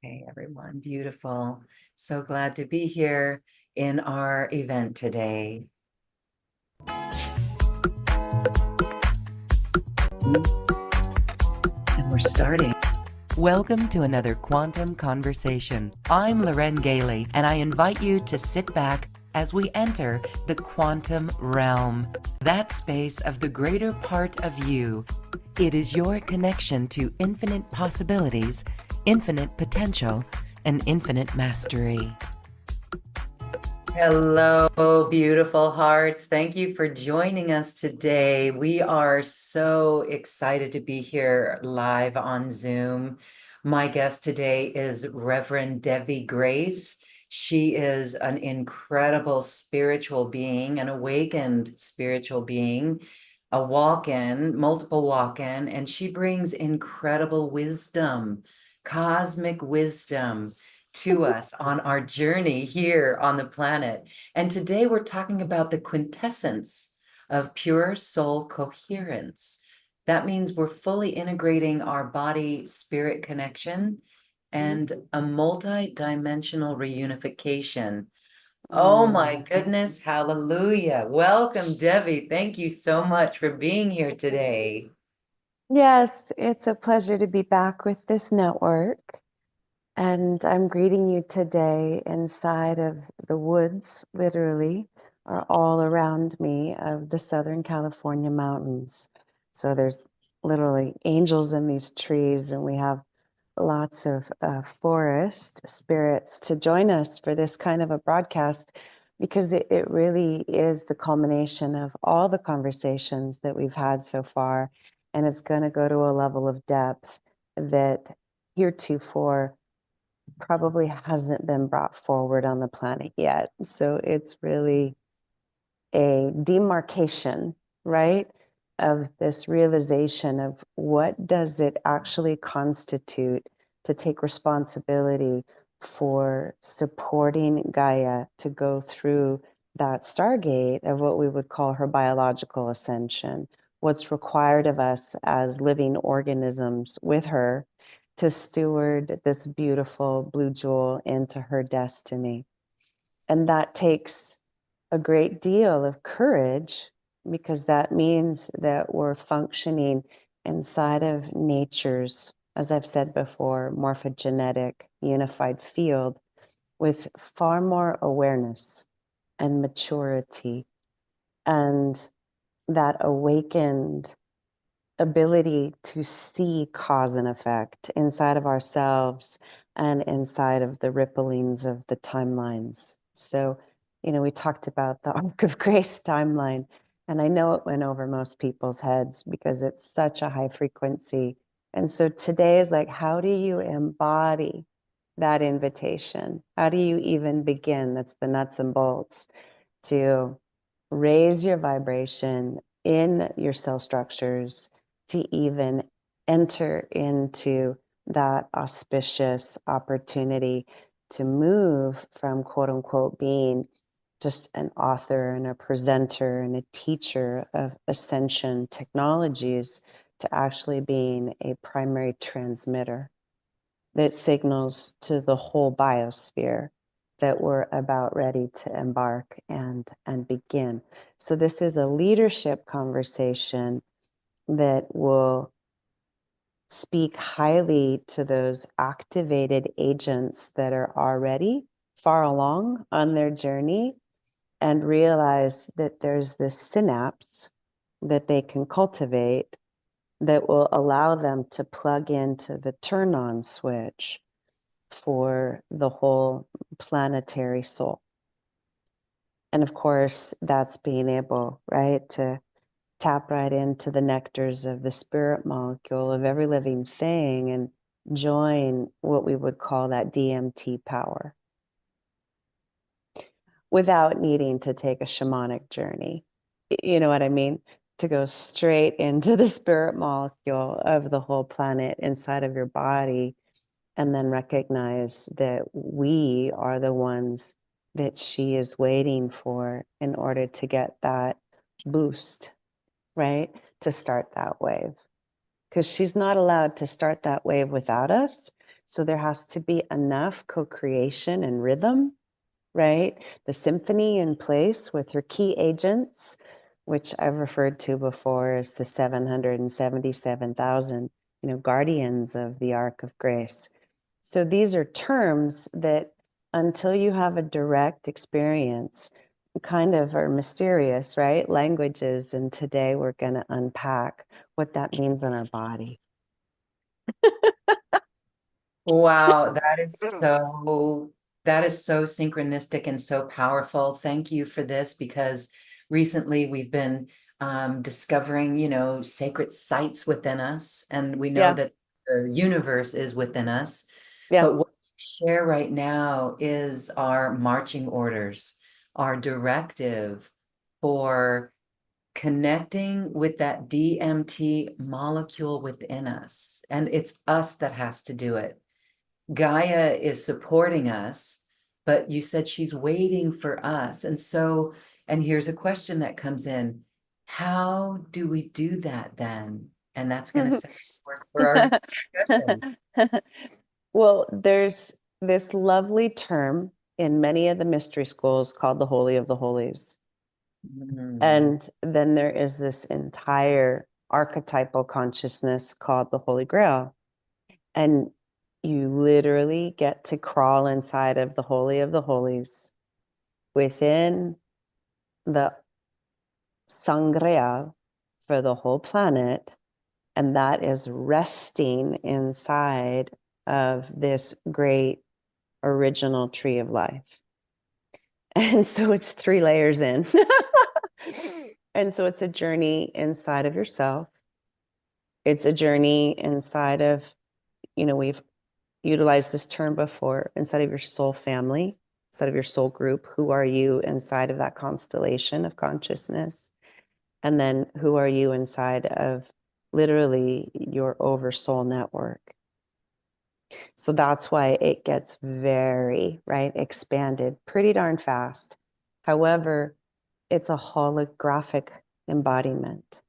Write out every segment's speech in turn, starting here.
Hey everyone, beautiful. So glad to be here in our event today. And we're starting. Welcome to another Quantum Conversation. I'm Loren Gailey, and I invite you to sit back as we enter the quantum realm, that space of the greater part of you. It is your connection to infinite possibilities, infinite potential, and infinite mastery. Hello, beautiful hearts. Thank you for joining us today. We are so excited to be here live on Zoom. My guest today is Reverend Devi Grace. She is an incredible spiritual being, an awakened spiritual being, a walk-in, multiple walk-in, and she brings incredible wisdom, cosmic wisdom to us on our journey here on the planet. And today we're talking about the quintessence of pure soul coherence. That means we're fully integrating our body-spirit connection and a multi-dimensional reunification. Oh my goodness, hallelujah. Welcome, Devi. Thank you so much for being here today. Yes, it's a pleasure to be back with this network. And I'm greeting you today inside of the woods, literally, are all around me of the Southern California mountains. So there's literally angels in these trees, and we have lots of forest spirits to join us for this kind of a broadcast, because it really is the culmination of all the conversations that we've had so far. And it's going to go to a level of depth that heretofore probably hasn't been brought forward on the planet yet. So it's really a demarcation, right, of this realization of what does it actually constitute to take responsibility for supporting Gaia to go through that stargate of what we would call her biological ascension, what's required of us as living organisms with her to steward this beautiful blue jewel into her destiny. And that takes a great deal of courage, because that means that we're functioning inside of nature's, as I've said before, morphogenetic unified field with far more awareness and maturity, and that awakened ability to see cause and effect inside of ourselves and inside of the ripplings of the timelines. So, we talked about the Arc of Grace timeline, and I know it went over most people's heads because it's such a high frequency. And so today is like, how do you embody that invitation? How do you even begin? That's the nuts and bolts to raise your vibration in your cell structures to even enter into that auspicious opportunity to move from quote unquote being just an author and a presenter and a teacher of ascension technologies to actually being a primary transmitter that signals to the whole biosphere that we're about ready to embark and begin. So this is a leadership conversation that will speak highly to those activated agents that are already far along on their journey and realize that there's this synapse that they can cultivate that will allow them to plug into the turn on switch for the whole planetary soul. And of course, that's being able, right, to tap right into the nectars of the spirit molecule of every living thing and join what we would call that DMT power without needing to take a shamanic journey. You know what I mean? To go straight into the spirit molecule of the whole planet inside of your body, and then recognize that we are the ones that she is waiting for in order to get that boost, right? To start that wave. Because she's not allowed to start that wave without us. So there has to be enough co-creation and rhythm, right? The symphony in place with her key agents, which I've referred to before as the 777,000, guardians of the Ark of Grace. So these are terms that until you have a direct experience, kind of are mysterious, right? Languages. And today we're going to unpack what that means in our body. Wow, that is so synchronistic and so powerful. Thank you for this because recently we've been discovering, sacred sites within us, and we know Yeah, that the universe is within us. yeah. But what we share right now is our marching orders, our directive for connecting with that DMT molecule within us. And it's us that has to do it. Gaia is supporting us, but you said she's waiting for us. And here's a question that comes in. How do we do that then? And that's going to set for our discussion. Well, there's this lovely term in many of the mystery schools called the Holy of the Holies. Mm. And then there is this entire archetypal consciousness called the Holy Grail. And you literally get to crawl inside of the Holy of the Holies within the sangreal for the whole planet. And that is resting inside of this great original tree of life. And so it's 3 layers in. And so it's a journey inside of yourself. It's a journey inside of, we've utilized this term before, inside of your soul family, inside of your soul group. Who are you inside of that constellation of consciousness? And then who are you inside of literally your oversoul network? So that's why it gets very, right, expanded pretty darn fast. However, it's a holographic embodiment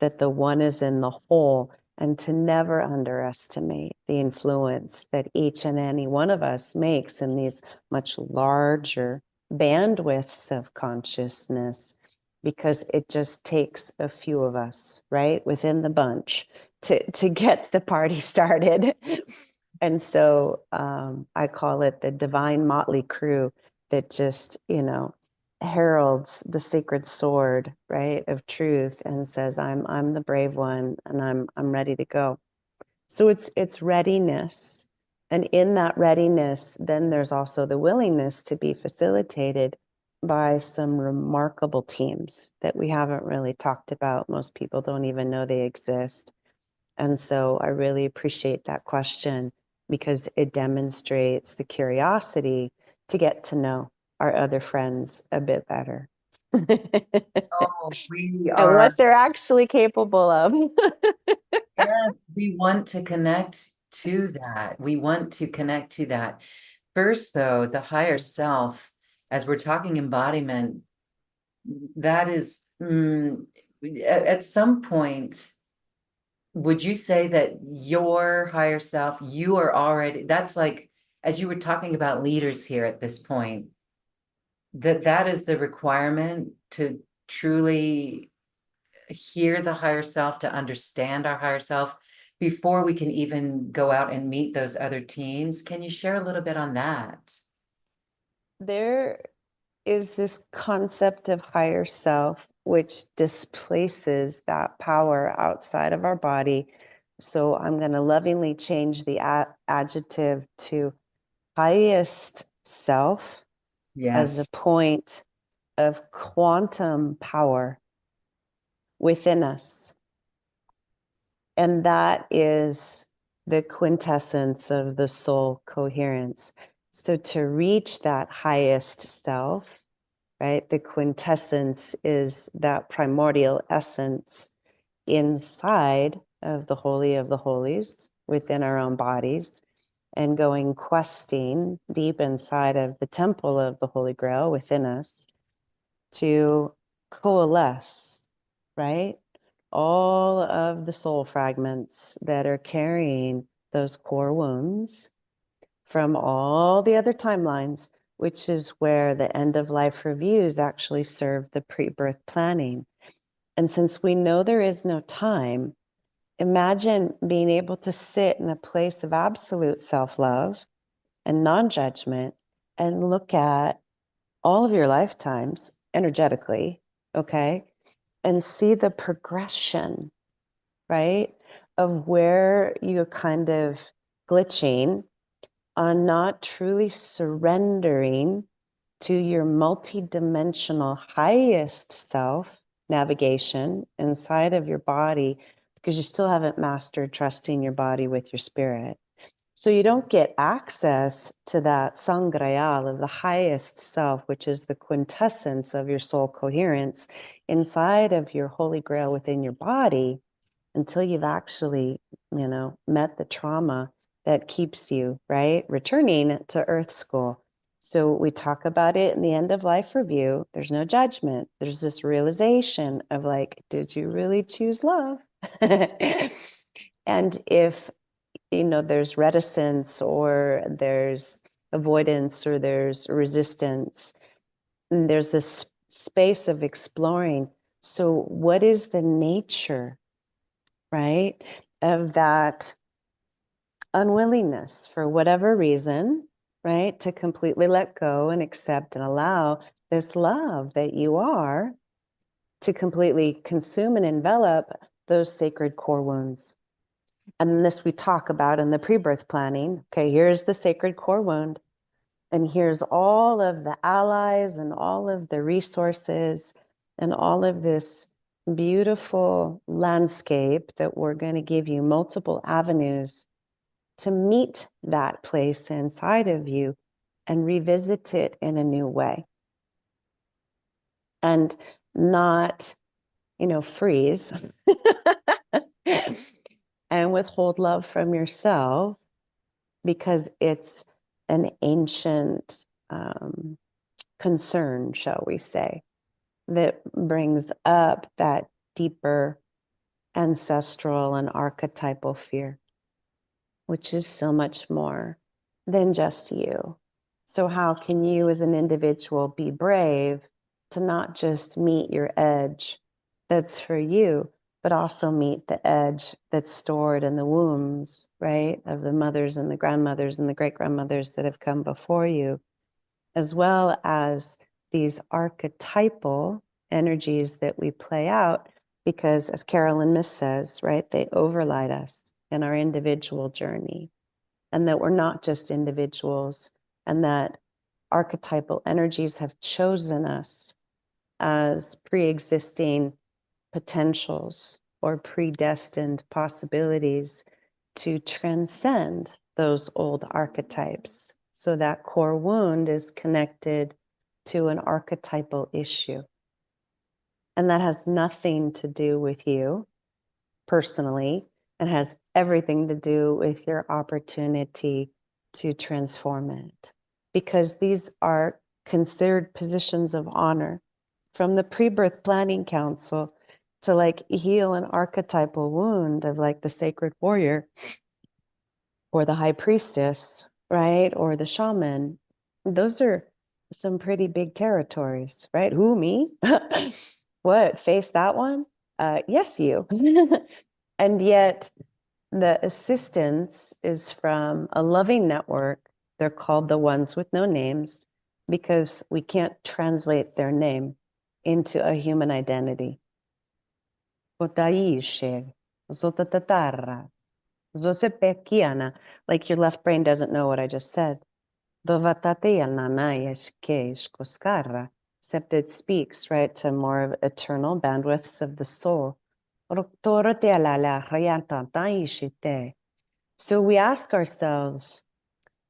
that the one is in the whole, and to never underestimate the influence that each and any one of us makes in these much larger bandwidths of consciousness, because it just takes a few of us, right, within the bunch to get the party started. And so I call it the divine motley crew that just, heralds the sacred sword, right, of truth, and says, I'm the brave one, and I'm ready to go. So it's readiness. And in that readiness, then there's also the willingness to be facilitated by some remarkable teams that we haven't really talked about. Most people don't even know they exist. And so I really appreciate that question because it demonstrates the curiosity to get to know our other friends a bit better. Oh, we And are, what they're actually capable of. yes, we want to connect to that. We want to connect to that. First, though, the higher self, as we're talking embodiment, that is, at some point, would you say that your higher self, you are already, that's like, as you were talking about leaders here at this point, that is the requirement to truly hear the higher self, to understand our higher self before we can even go out and meet those other teams. Can you share a little bit on that? There is this concept of higher self, which displaces that power outside of our body. So I'm going to lovingly change the adjective to highest self as a Yes. point of quantum power within us. And that is the quintessence of the soul coherence. So to reach that highest self, right? The quintessence is that primordial essence inside of the Holy of the Holies within our own bodies, and going questing deep inside of the temple of the Holy Grail within us to coalesce, right? All of the soul fragments that are carrying those core wounds from all the other timelines, which is where the end of life reviews actually serve the pre-birth planning. And since we know there is no time, imagine being able to sit in a place of absolute self-love and non-judgment and look at all of your lifetimes energetically, okay, and see the progression, right, of where you're kind of glitching on not truly surrendering to your multidimensional highest self navigation inside of your body, because you still haven't mastered trusting your body with your spirit. So you don't get access to that sangreal of the highest self, which is the quintessence of your soul coherence inside of your holy grail within your body, until you've actually, met the trauma that keeps you, right, returning to Earth School. So we talk about it in the end of life review. There's no judgment. There's this realization of like, did you really choose love? And if, there's reticence or there's avoidance or there's resistance, and there's this space of exploring. So what is the nature, right, of that unwillingness for whatever reason, right, to completely let go and accept and allow this love that you are to completely consume and envelop those sacred core wounds. And this we talk about in the pre-birth planning. Okay, here's the sacred core wound, and here's all of the allies and all of the resources and all of this beautiful landscape that we're going to give you multiple avenues to meet that place inside of you and revisit it in a new way. And not, freeze and withhold love from yourself, because it's an ancient concern, shall we say, that brings up that deeper ancestral and archetypal fear, which is so much more than just you. So how can you as an individual be brave to not just meet your edge that's for you, but also meet the edge that's stored in the wombs, right, of the mothers and the grandmothers and the great-grandmothers that have come before you, as well as these archetypal energies that we play out, because as Carolyn Miss says, right, they overlight us in our individual journey, and that we're not just individuals, and that archetypal energies have chosen us as pre-existing potentials or predestined possibilities to transcend those old archetypes. So that core wound is connected to an archetypal issue. And that has nothing to do with you personally, and has everything to do with your opportunity to transform it. Because these are considered positions of honor from the pre-birth planning council, to like heal an archetypal wound of like the sacred warrior or the high priestess, right? Or the shaman. Those are some pretty big territories, right? Who, me? What, face that one? Yes, you. And yet the assistance is from a loving network. They're called the ones with no names, because we can't translate their name into a human identity. Like your left brain doesn't know what I just said. Except it speaks, right, to more of eternal bandwidths of the soul. So we ask ourselves,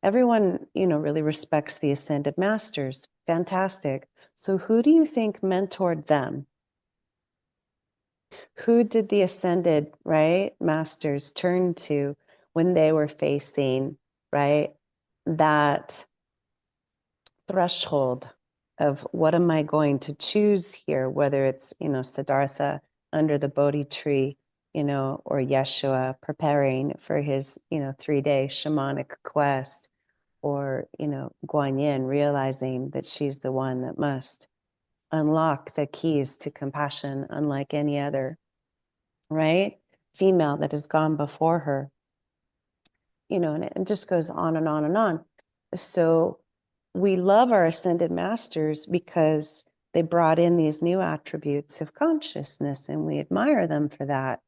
everyone, really respects the ascended masters. Fantastic. So who do you think mentored them? Who did the ascended, right, masters turn to when they were facing, right, that threshold of what am I going to choose here, whether it's, Siddhartha under the Bodhi tree, or Yeshua preparing for his, 3-day shamanic quest, or, Guan Yin realizing that she's the one that must unlock the keys to compassion unlike any other, right? Female that has gone before her, and it just goes on and on and on. So we love our ascended masters because they brought in these new attributes of consciousness, and we admire them for that.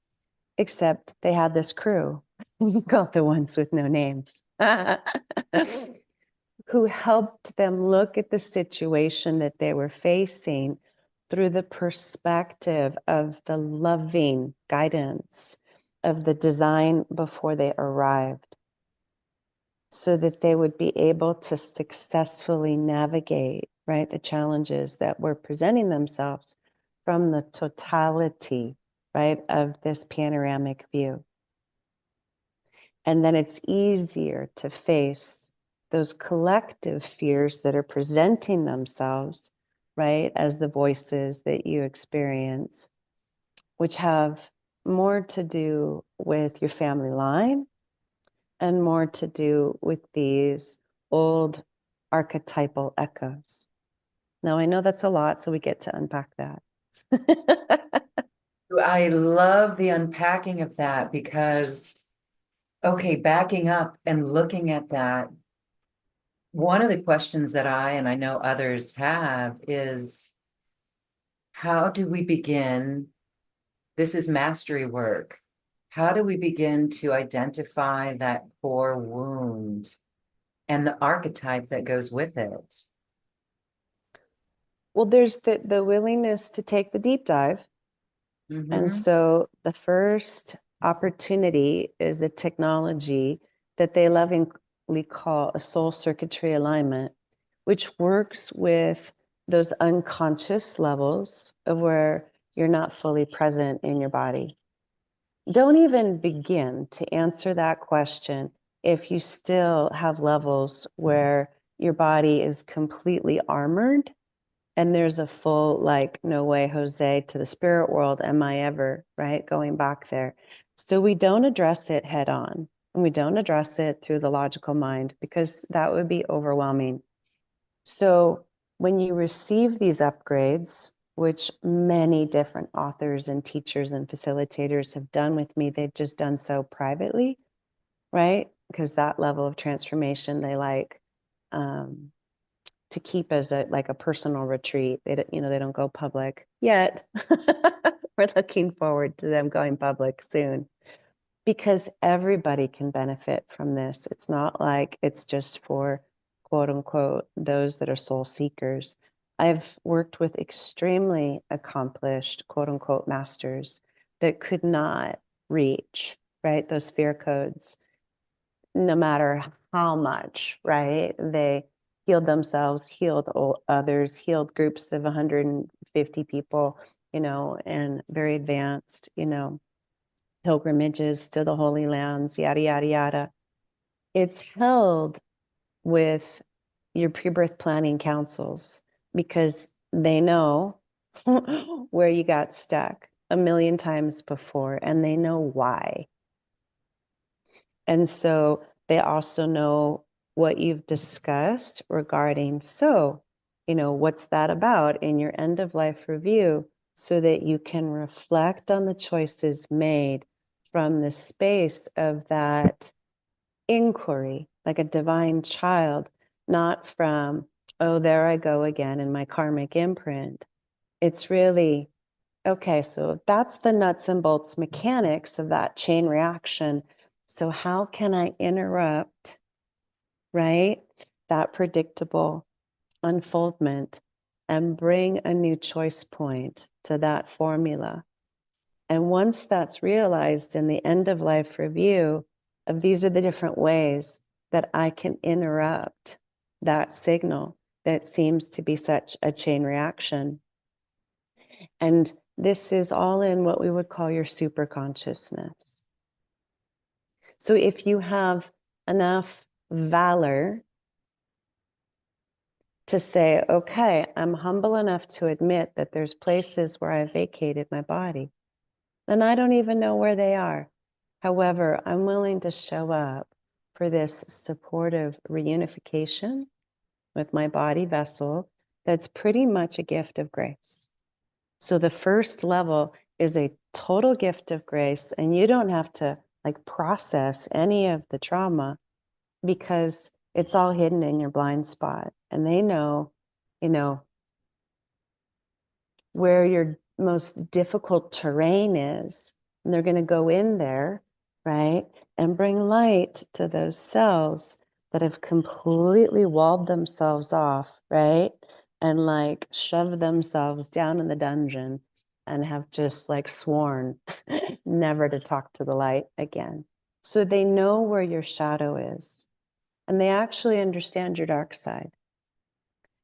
Except they had this crew called the ones with no names who helped them look at the situation that they were facing through the perspective of the loving guidance of the design before they arrived, so that they would be able to successfully navigate, right, the challenges that were presenting themselves from the totality, right, of this panoramic view. And then it's easier to face those collective fears that are presenting themselves, right, as the voices that you experience, which have more to do with your family line and more to do with these old archetypal echoes. Now, I know that's a lot, so we get to unpack that. I love the unpacking of that because, okay, backing up and looking at that, one of the questions that and I know others have is, how do we begin? This is mastery work. How do we begin to identify that core wound and the archetype that goes with it? Well, there's the willingness to take the deep dive. And so the first opportunity is a technology that they lovingly call a soul circuitry alignment, which works with those unconscious levels of where you're not fully present in your body. Don't even begin to answer that question if you still have levels where your body is completely armored and there's a full, like, no way, Jose, to the spirit world am I ever, right? Going back there. So we don't address it head on, and we don't address it through the logical mind because that would be overwhelming. So when you receive these upgrades, which many different authors and teachers and facilitators have done with me, they've just done so privately, right? Because that level of transformation they like to keep as a personal retreat. They don't go public yet. We're looking forward to them going public soon, because everybody can benefit from this. It's not like it's just for quote unquote those that are soul seekers. I've worked with extremely accomplished quote unquote masters that could not reach, right, those fear codes, no matter how much, right, they healed themselves, healed others, healed groups of 150 people, and very advanced, pilgrimages to the Holy Lands, yada, yada, yada. It's held with your pre-birth planning councils because they know where you got stuck a million times before, and they know why. And so they also know what you've discussed regarding, so, what's that about in your end of life review, so that you can reflect on the choices made from the space of that inquiry, like a divine child, not from, oh, there I go again in my karmic imprint. It's really, okay, so that's the nuts and bolts mechanics of that chain reaction. So how can I interrupt, right, that predictable unfoldment and bring a new choice point to that formula? And once that's realized in the end of life review of these are the different ways that I can interrupt that signal that seems to be such a chain reaction. And this is all in what we would call your super consciousness. So if you have enough valor to say, okay, I'm humble enough to admit that there's places where I vacated my body, and I don't even know where they are. However, I'm willing to show up for this supportive reunification with my body vessel that's pretty much a gift of grace. So the first level is a total gift of grace, and you don't have to like process any of the trauma because it's all hidden in your blind spot. And they know, you know, where your most difficult terrain is. And they're going to go in there, right? And bring light to those cells that have completely walled themselves off, right? And like shoved themselves down in the dungeon and have just like sworn never to talk to the light again. So they know where your shadow is. And they actually understand your dark side.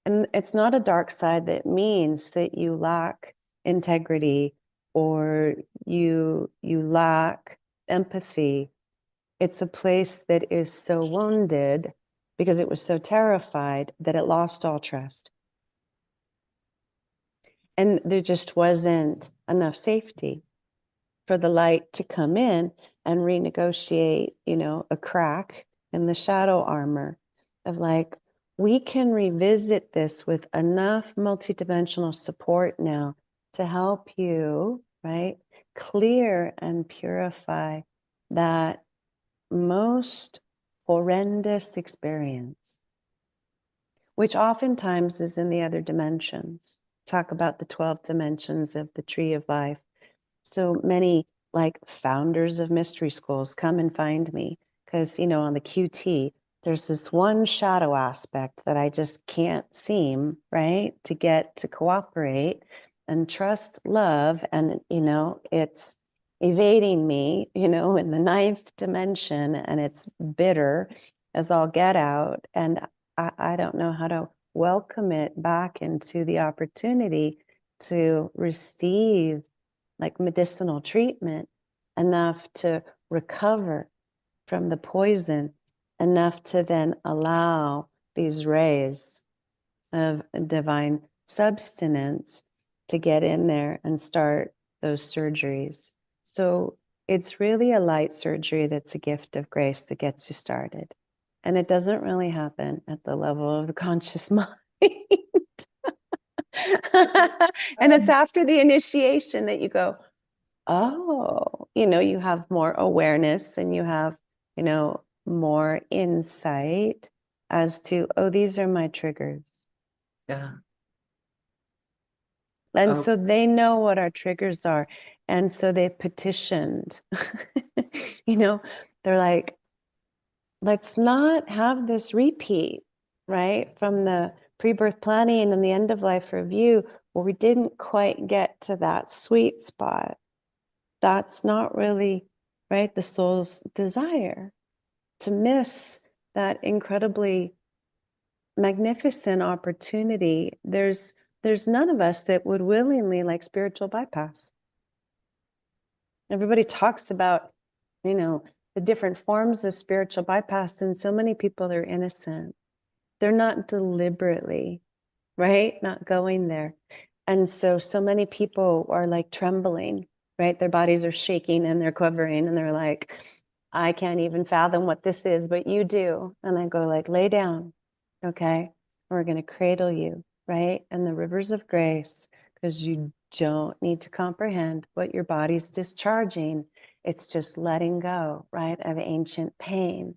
And it's not a dark side that means that you lack integrity or you lack empathy. It's a place that is so wounded because it was so terrified that it lost all trust. And there just wasn't enough safety for the light to come in and renegotiate, you know, a crack in the shadow armor of like, we can revisit this with enough multidimensional support now to help you, right, clear and purify that most horrendous experience, which oftentimes is in the other dimensions. Talk about the 12 dimensions of the tree of life. So many like founders of mystery schools come and find me because, you know, on the QT, there's this one shadow aspect that I just can't seem, right, to get to cooperate and trust love. And, you know, it's evading me, you know, in the 9th dimension, and it's bitter as all get out. And I don't know how to welcome it back into the opportunity to receive like medicinal treatment enough to recover from the poison, enough to then allow these rays of divine substance to get in there and start those surgeries. So it's really a light surgery that's a gift of grace that gets you started. And it doesn't really happen at the level of the conscious mind. And it's after the initiation that you go, oh, you know, you have more awareness and you have, you know, more insight as to, oh, these are my triggers. Yeah. And Oh, so they know what our triggers are. And so they petitioned, you know, they're like, let's not have this repeat, right? From the pre-birth planning and the end of life review, where we didn't quite get to that sweet spot. That's not really, right, the soul's desire, to miss that incredibly magnificent opportunity. There's none of us that would willingly like spiritual bypass. Everybody talks about, you know, the different forms of spiritual bypass, and so many people are innocent. They're not deliberately, right, not going there. And so many people are like trembling, right? Their bodies are shaking and they're quivering and they're like, I can't even fathom what this is, but you do. And I go like, lay down, okay? We're going to cradle you, right? And the rivers of grace, because you don't need to comprehend what your body's discharging. It's just letting go, right, of ancient pain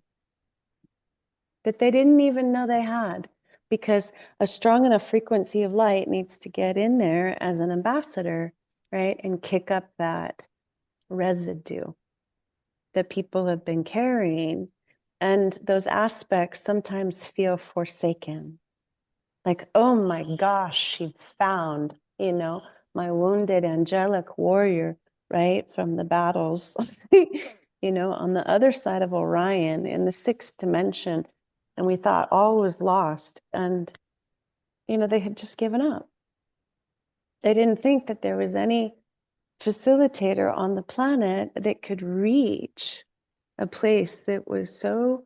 that they didn't even know they had, because a strong enough frequency of light needs to get in there as an ambassador, right, and kick up that residue that people have been carrying. And those aspects sometimes feel forsaken. Like, oh my gosh, she found, you know, my wounded angelic warrior, right, from the battles, you know, on the other side of Orion in the 6th dimension. And we thought all was lost. And, you know, they had just given up. They didn't think that there was any facilitator on the planet that could reach a place that was so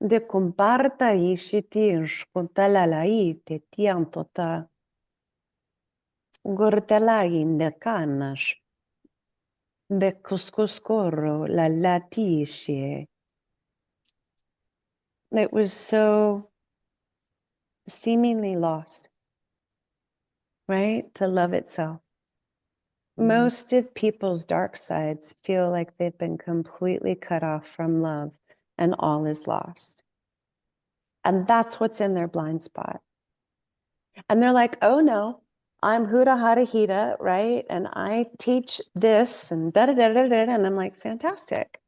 de comparta ishiti shkontalalai te tiantota gortelai nekanas Becuscoscorro la latisce. It was so seemingly lost, right? To love itself. Most of people's dark sides feel like they've been completely cut off from love and all is lost. And that's what's in their blind spot. And they're like, oh no, I'm Huda Hada Hida, right? And I teach this and da da da da da. And I'm like, fantastic.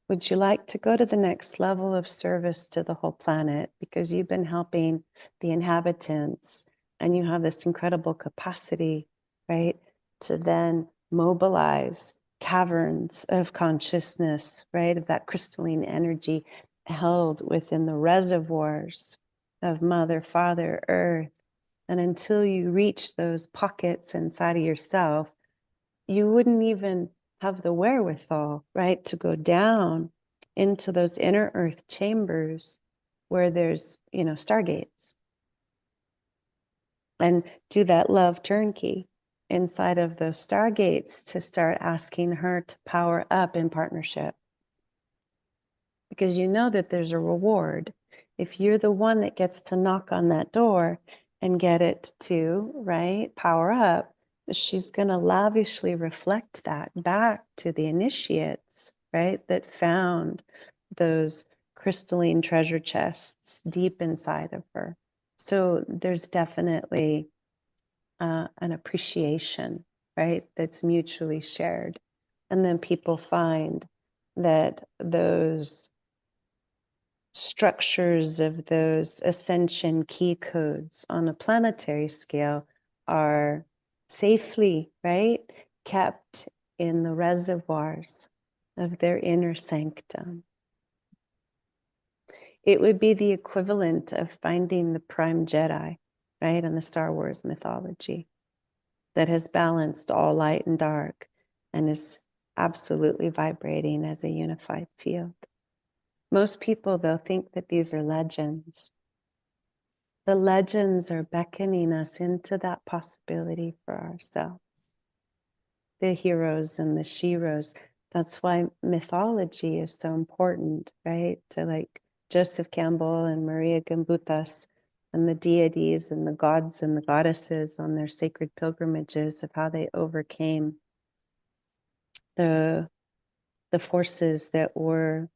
Would you like to go to the next level of service to the whole planet? Because you've been helping the inhabitants and you have this incredible capacity, right? To then mobilize caverns of consciousness, right? Of that crystalline energy held within the reservoirs of Mother, Father, Earth. And until you reach those pockets inside of yourself, you wouldn't even have the wherewithal, right, to go down into those inner earth chambers where there's, stargates and do that love turnkey inside of those stargates to start asking her to power up in partnership. Because you know that there's a reward if you're the one that gets to knock on that door and get it to, right, power up. She's going to lavishly reflect that back to the initiates, right, that found those crystalline treasure chests deep inside of her. So there's definitely an appreciation, right, that's mutually shared. And then people find that those structures of those ascension key codes on a planetary scale are safely, right, kept in the reservoirs of their inner sanctum. It would be the equivalent of finding the prime Jedi, right, in the Star Wars mythology that has balanced all light and dark and is absolutely vibrating as a unified field. Most people, though, think that these are legends. The legends are beckoning us into that possibility for ourselves. The heroes and the sheroes. That's why mythology is so important, right? To like Joseph Campbell and Maria Gimbutas and the deities and the gods and the goddesses on their sacred pilgrimages of how they overcame the forces that were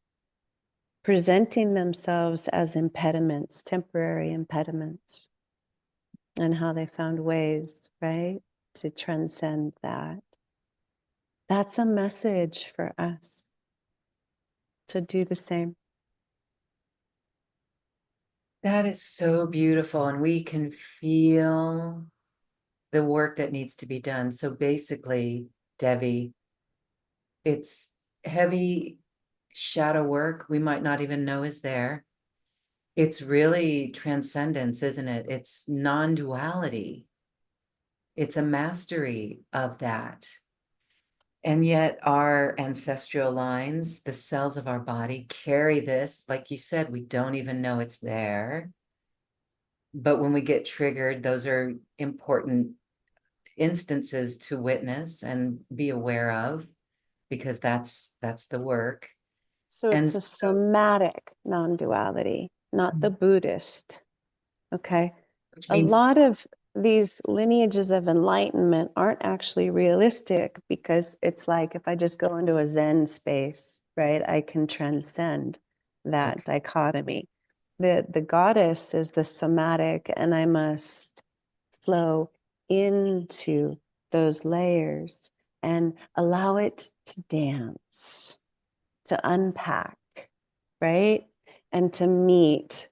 presenting themselves as impediments, temporary impediments, and how they found ways, right, to transcend that. That's a message for us to do the same. That is so beautiful. And we can feel the work that needs to be done. So basically, Devi, it's heavy shadow work we might not even know is there. It's really transcendence, isn't it? It's non-duality. It's a mastery of that. And yet our ancestral lines, the cells of our body carry this. Like you said, we don't even know it's there. But when we get triggered, those are important instances to witness and be aware of, because that's the work. So And it's a so, somatic non-duality, not the Buddhist. Okay. which A means, lot of these lineages of enlightenment aren't actually realistic because it's like if I just go into a Zen space, right, I can transcend that okay, dichotomy. The goddess is the somatic, and I must flow into those layers and allow it to dance, to unpack, right? And to meet,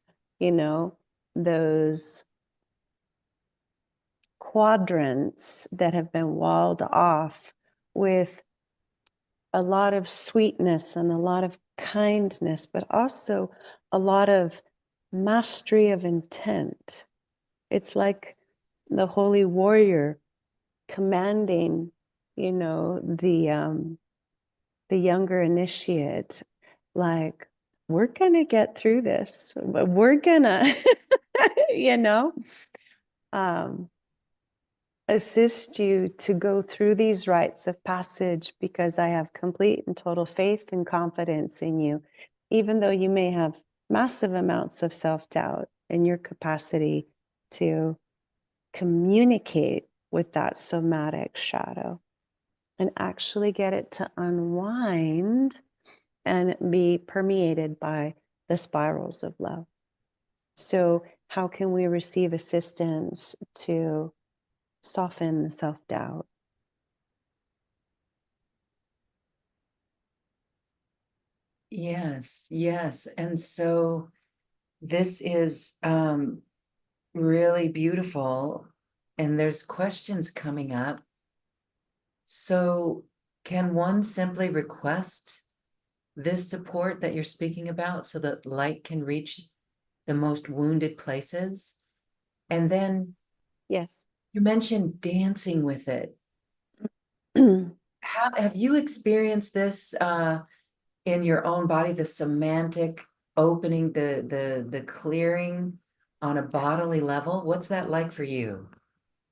those quadrants that have been walled off with a lot of sweetness and a lot of kindness, but also a lot of mastery of intent. It's like the holy warrior commanding, the younger initiate, like, we're gonna get through this. We're gonna, you know. Um, assist you to go through these rites of passage because I have complete and total faith and confidence in you, even though you may have massive amounts of self-doubt in your capacity to communicate with that somatic shadow and actually get it to unwind and be permeated by the spirals of love. So how can we receive assistance to soften the self-doubt? Yes, yes. And so this is really beautiful, and there's questions coming up. So can one simply request this support that you're speaking about so that light can reach the most wounded places? And then Yes. you mentioned dancing with it. How have you experienced this in your own body, the somatic opening, the clearing on a bodily level? What's that like for you?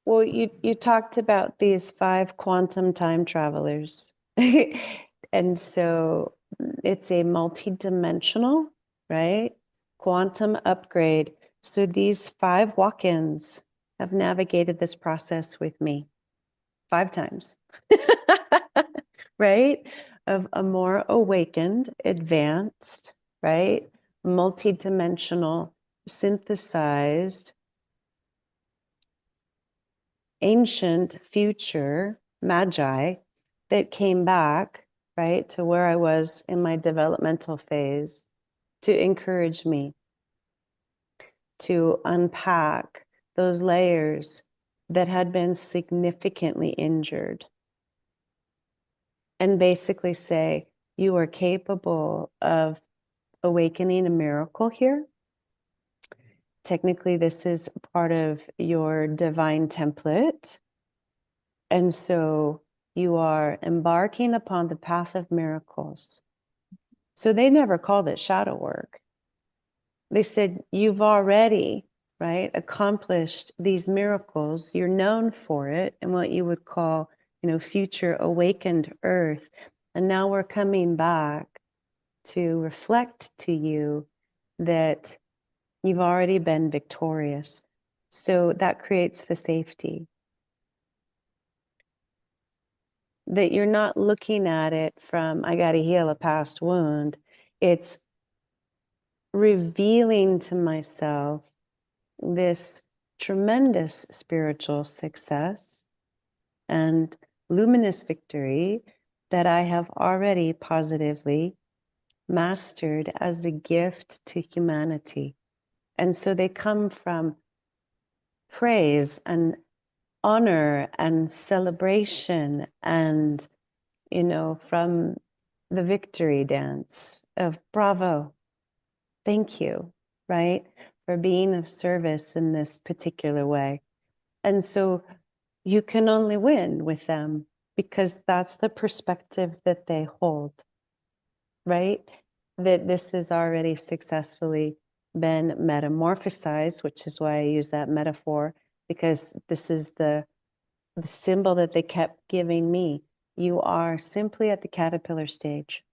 Well, you talked about these 5 quantum time travelers. And so it's a multi-dimensional, right? Quantum upgrade. So these 5 walk-ins have navigated this process with me 5 times, right? Of a more awakened, advanced, right? Multi-dimensional, synthesized, ancient future magi that came back, right, to where I was in my developmental phase to encourage me to unpack those layers that had been significantly injured and basically say, you are capable of awakening a miracle here. Technically, this is part of your divine template. And so you are embarking upon the path of miracles. So they never called it shadow work. They said, you've already, right, accomplished these miracles. You're known for it in what you would call, future awakened earth. And now we're coming back to reflect to you that you've already been victorious. So that creates the safety. That you're not looking at it from, I got to heal a past wound. It's revealing to myself this tremendous spiritual success and luminous victory that I have already positively mastered as a gift to humanity. And so they come from praise and honor and celebration and from the victory dance of bravo, thank you, right, for being of service in this particular way. And so you can only win with them because that's the perspective that they hold, right? That this has already successfully been metamorphosized, which is why I use that metaphor, because this is the symbol that they kept giving me. You are simply at the caterpillar stage.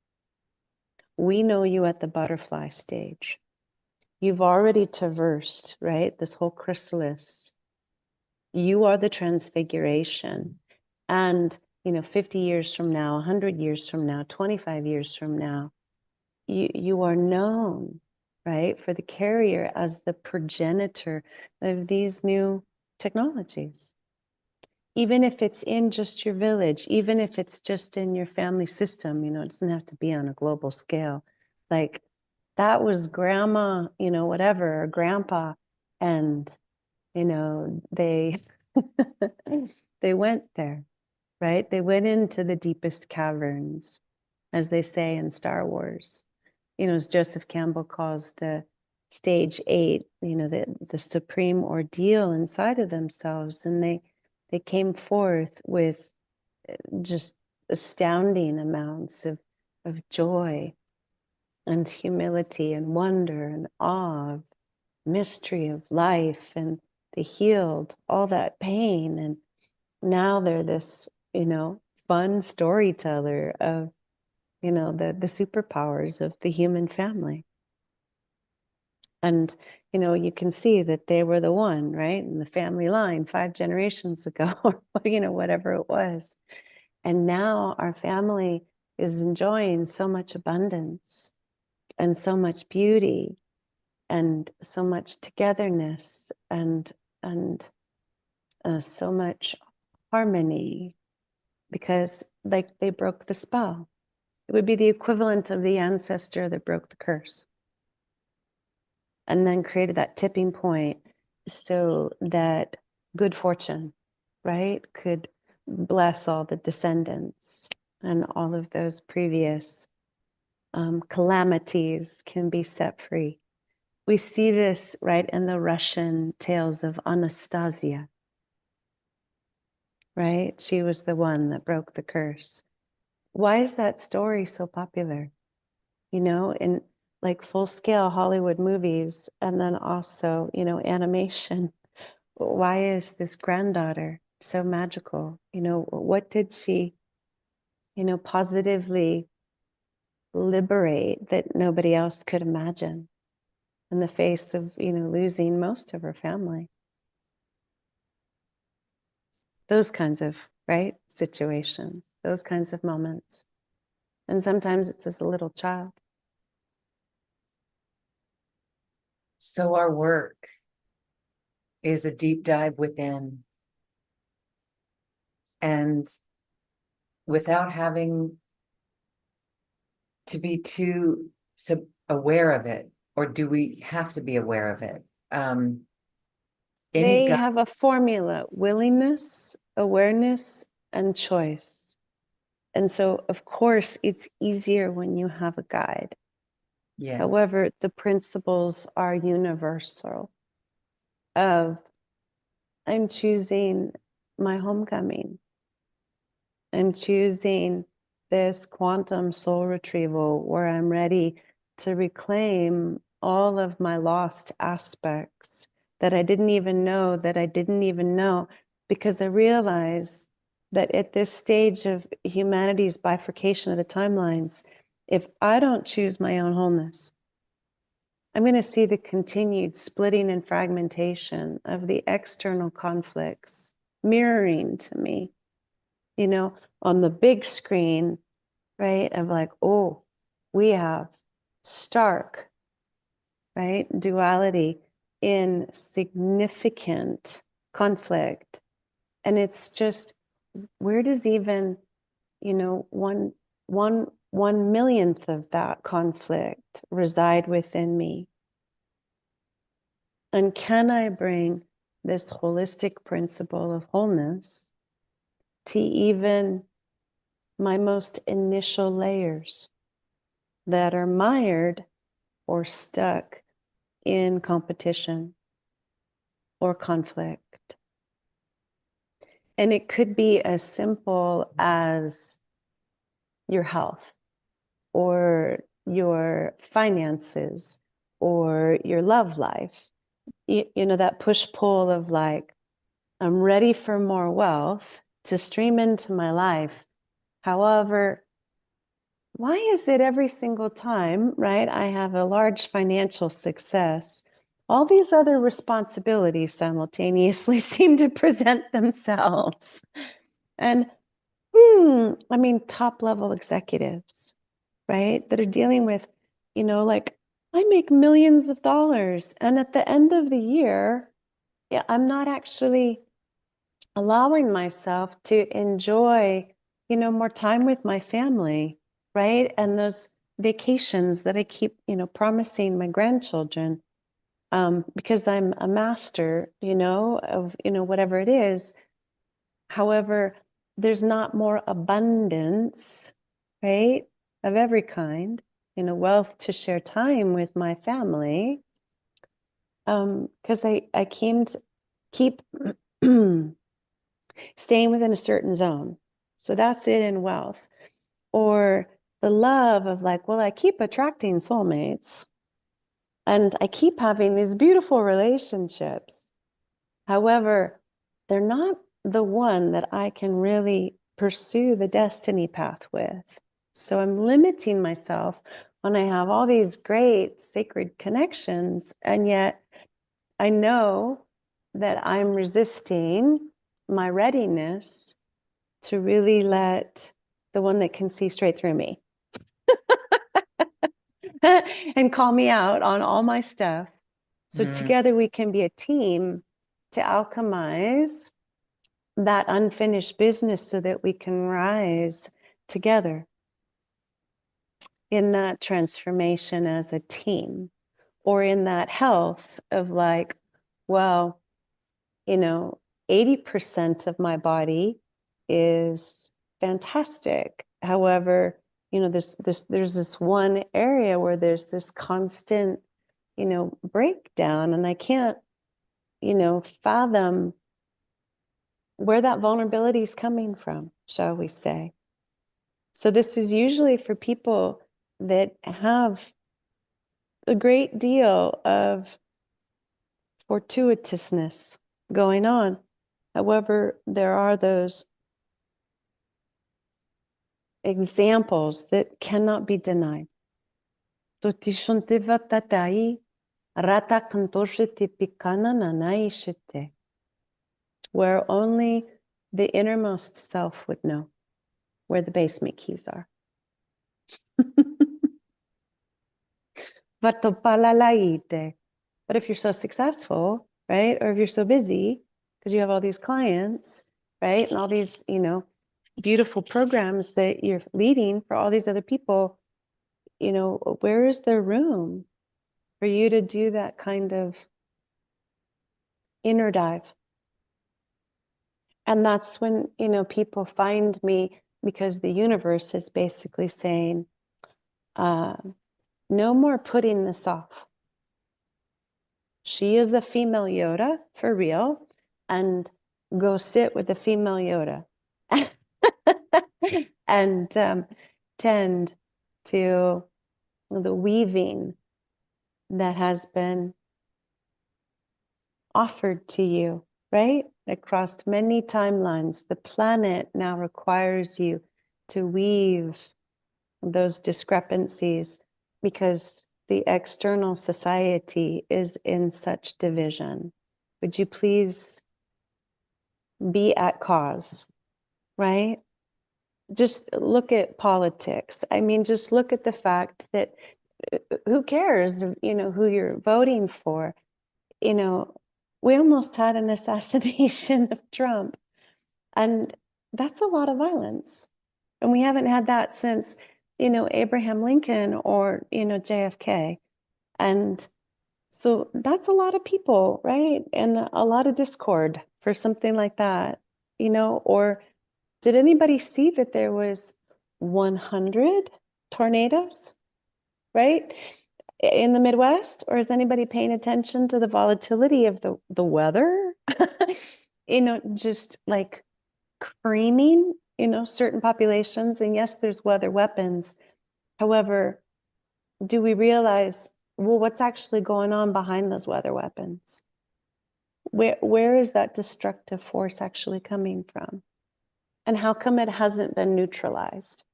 We know you at the butterfly stage. You've already traversed, right, this whole chrysalis. You are the transfiguration. And, 50 years from now, 100 years from now, 25 years from now, you are known, right, for the carrier as the progenitor of these new technologies. Even if it's in just your village, even if it's just in your family system, it doesn't have to be on a global scale. Like that was grandma, whatever, or grandpa, and, they, they went there, right? They went into the deepest caverns, as they say in Star Wars. As Joseph Campbell calls the stage 8, the supreme ordeal inside of themselves. And they came forth with just astounding amounts of joy and humility and wonder and awe of mystery of life, and they healed all that pain. And now they're this, fun storyteller of, the superpowers of the human family. And, you can see that they were the one, right? In the family line 5 generations ago, or, whatever it was. And now our family is enjoying so much abundance and so much beauty and so much togetherness and so much harmony, because like they broke the spell. It would be the equivalent of the ancestor that broke the curse and then created that tipping point so that good fortune, right, could bless all the descendants, and all of those previous calamities can be set free. We see this right in the Russian tales of Anastasia, right? She was the one that broke the curse. Why is that story so popular? In like full scale Hollywood movies, and then also, animation. Why is this granddaughter so magical? What did she, positively liberate that nobody else could imagine in the face of, losing most of her family? Those kinds of, right, situations, those kinds of moments. And sometimes it's as a little child. So our work is a deep dive within, and without having to be too aware of it, or do we have to be aware of it? Any They gut, have a formula: willingness, awareness, and choice. And so, of course, it's easier when you have a guide. yes. However, the principles are universal of I'm choosing my homecoming. I'm choosing this quantum soul retrieval where I'm ready to reclaim all of my lost aspects that I didn't even know that I didn't even know, because I realize that at this stage of humanity's bifurcation of the timelines, if I don't choose my own wholeness, I'm going to see the continued splitting and fragmentation of the external conflicts mirroring to me, on the big screen, right? Of like, oh, we have stark, right, duality in significant conflict. And it's just, where does even, one millionth of that conflict reside within me? And can I bring this holistic principle of wholeness to even my most initial layers that are mired or stuck in competition or conflict? And it could be as simple as your health or your finances or your love life. That push-pull of like, I'm ready for more wealth to stream into my life. However, why is it every single time, right, I have a large financial success, all these other responsibilities simultaneously seem to present themselves? And top level executives, right, that are dealing with, like, I make millions of dollars, and at the end of the year, yeah, I'm not actually allowing myself to enjoy, more time with my family, right? And those vacations that I keep, promising my grandchildren, because I'm a master, of, whatever it is. However, there's not more abundance, right, of every kind, wealth to share time with my family, because I came to keep staying within a certain zone. So that's it in wealth. Or the love of like, well, I keep attracting soulmates and I keep having these beautiful relationships. However, they're not the one that I can really pursue the destiny path with. So I'm limiting myself when I have all these great sacred connections, and yet I know that I'm resisting my readiness to really let the one that can see straight through me and call me out on all my stuff. So together we can be a team to alchemize that unfinished business so that we can rise together in that transformation as a team, or in that health of like, well, 80% of my body is fantastic. However, there's this one area where there's this constant, breakdown, and I can't, fathom where that vulnerability is coming from, shall we say. So this is usually for people that have a great deal of fortuitousness going on. However, there are those examples that cannot be denied. Where only the innermost self would know where the basement keys are. But if you're so successful, right? Or if you're so busy because you have all these clients, right? And all these, beautiful programs that you're leading for all these other people, where is there room for you to do that kind of inner dive? And that's when, people find me, because the universe is basically saying, no more putting this off. She is a female Yoda for real, and go sit with a female Yoda and tend to the weaving that has been offered to you, right? Across many timelines. The planet now requires you to weave those discrepancies because the external society is in such division. Would you please be at cause, right? Just look at politics. I mean, just look at the fact that who cares, who you're voting for? We almost had an assassination of Trump, and that's a lot of violence. And we haven't had that since, Abraham Lincoln or, JFK. And so that's a lot of people, right? And a lot of discord for something like that, or did anybody see that there was 100 tornadoes, right? In the Midwest? Or is anybody paying attention to the volatility of the weather? Just like creaming, certain populations. And yes, there's weather weapons. However, do we realize, well, what's actually going on behind those weather weapons? Where is that destructive force actually coming from? And how come it hasn't been neutralized?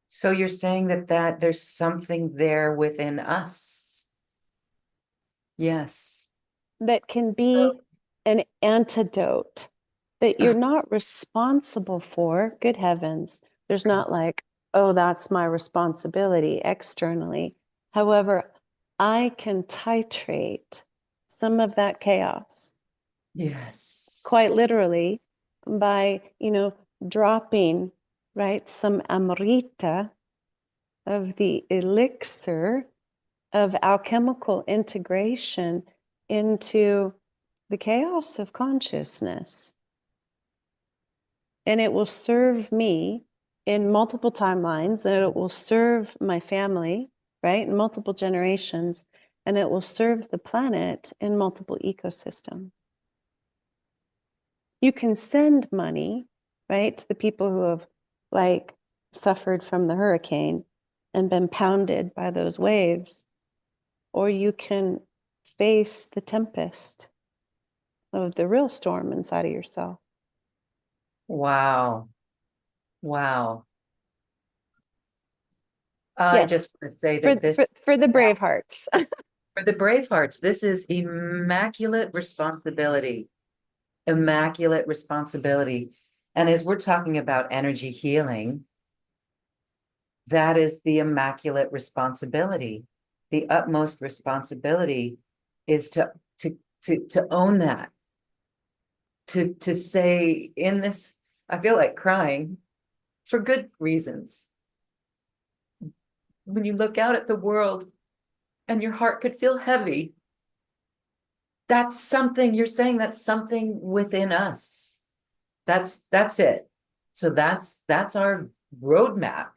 So you're saying that there's something there within us. Yes. That can be an antidote that you're not responsible for. Good heavens. There's not like, oh, that's my responsibility externally. However, I can titrate some of that chaos. Yes. Quite literally by, dropping, right, some amrita of the elixir of alchemical integration into the chaos of consciousness. And it will serve me in multiple timelines, and it will serve my family, right, in multiple generations, and it will serve the planet in multiple ecosystems. You can send money, right, to the people who have like suffered from the hurricane and been pounded by those waves, or you can face the tempest of the real storm inside of yourself. Wow. Wow. I Yes, just want to say that this, for the brave hearts. for the brave hearts, this is immaculate responsibility. Immaculate responsibility. And as we're talking about energy healing, that is the immaculate responsibility. The utmost responsibility is to own that, to say in this, I feel like crying for good reasons. When you look out at the world and your heart could feel heavy, that's something you're saying, that's something within us. That's it. So that's our roadmap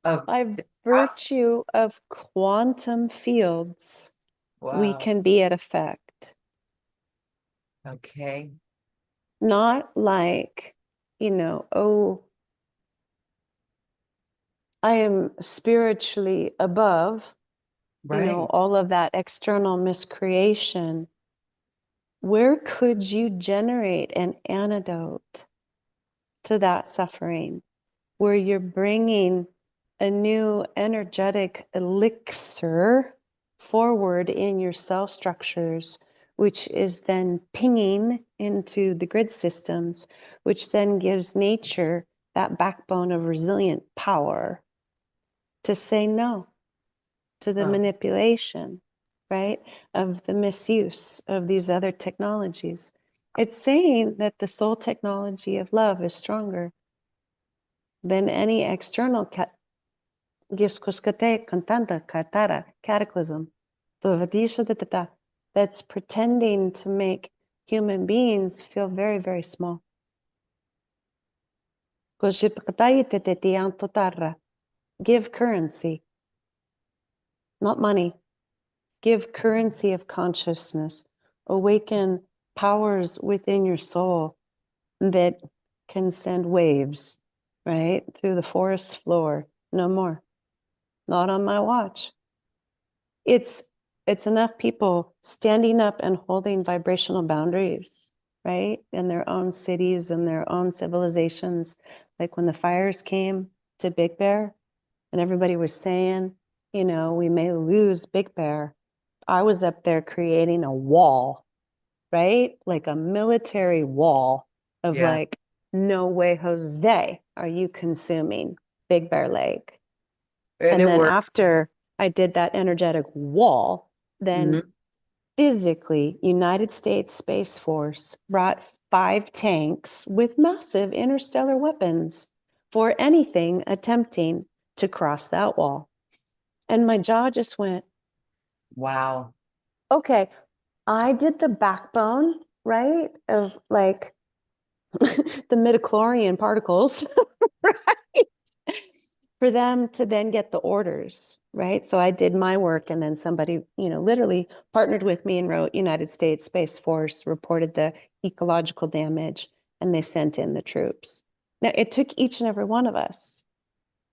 of By us. virtue of quantum fields, we Wow. can be at effect. Okay. Not like, oh, I am spiritually above, Right. all of that external miscreation. Where could you generate an antidote to that suffering, where you're bringing a new energetic elixir forward in your cell structures, which is then pinging into the grid systems, which then gives nature that backbone of resilient power to say no to the Oh, manipulation, right, of the misuse of these other technologies. It's saying that the soul technology of love is stronger than any external cataclysm that's pretending to make human beings feel very, very small. Give currency, not money. Give currency of consciousness. Awaken powers within your soul that can send waves, right, through the forest floor. No more. Not on my watch. It's enough people standing up and holding vibrational boundaries, right, in their own cities and their own civilizations. Like when the fires came to Big Bear and everybody was saying, we may lose Big Bear. I was up there creating a wall, right? Like a military wall of yeah. like, no way, Jose, are you consuming Big Bear Lake? And And it then worked. after I did that energetic wall, then Mhm. physically, United States Space Force brought 5 tanks with massive interstellar weapons for anything attempting to cross that wall. And my jaw just went, Wow. okay, I did the backbone, right, of like the midichlorian particles, right, for them to then get the orders, right? So I did my work, and then somebody, literally partnered with me and wrote United States Space Force, reported the ecological damage, and they sent in the troops. Now, it took each and every one of us.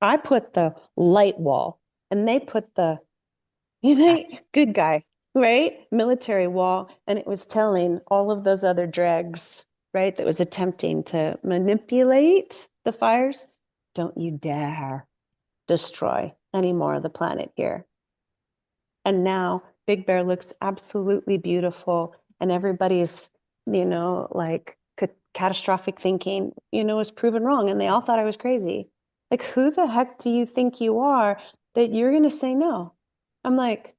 I put the light wall, and they put the good guy, right? Military wall. And it was telling all of those other dregs, right, that was attempting to manipulate the fires, don't you dare destroy any more of the planet here. And now Big Bear looks absolutely beautiful. And everybody's, like catastrophic thinking, is proven wrong. And they all thought I was crazy. Like, who the heck do you think you are that you're going to say no? I'm like,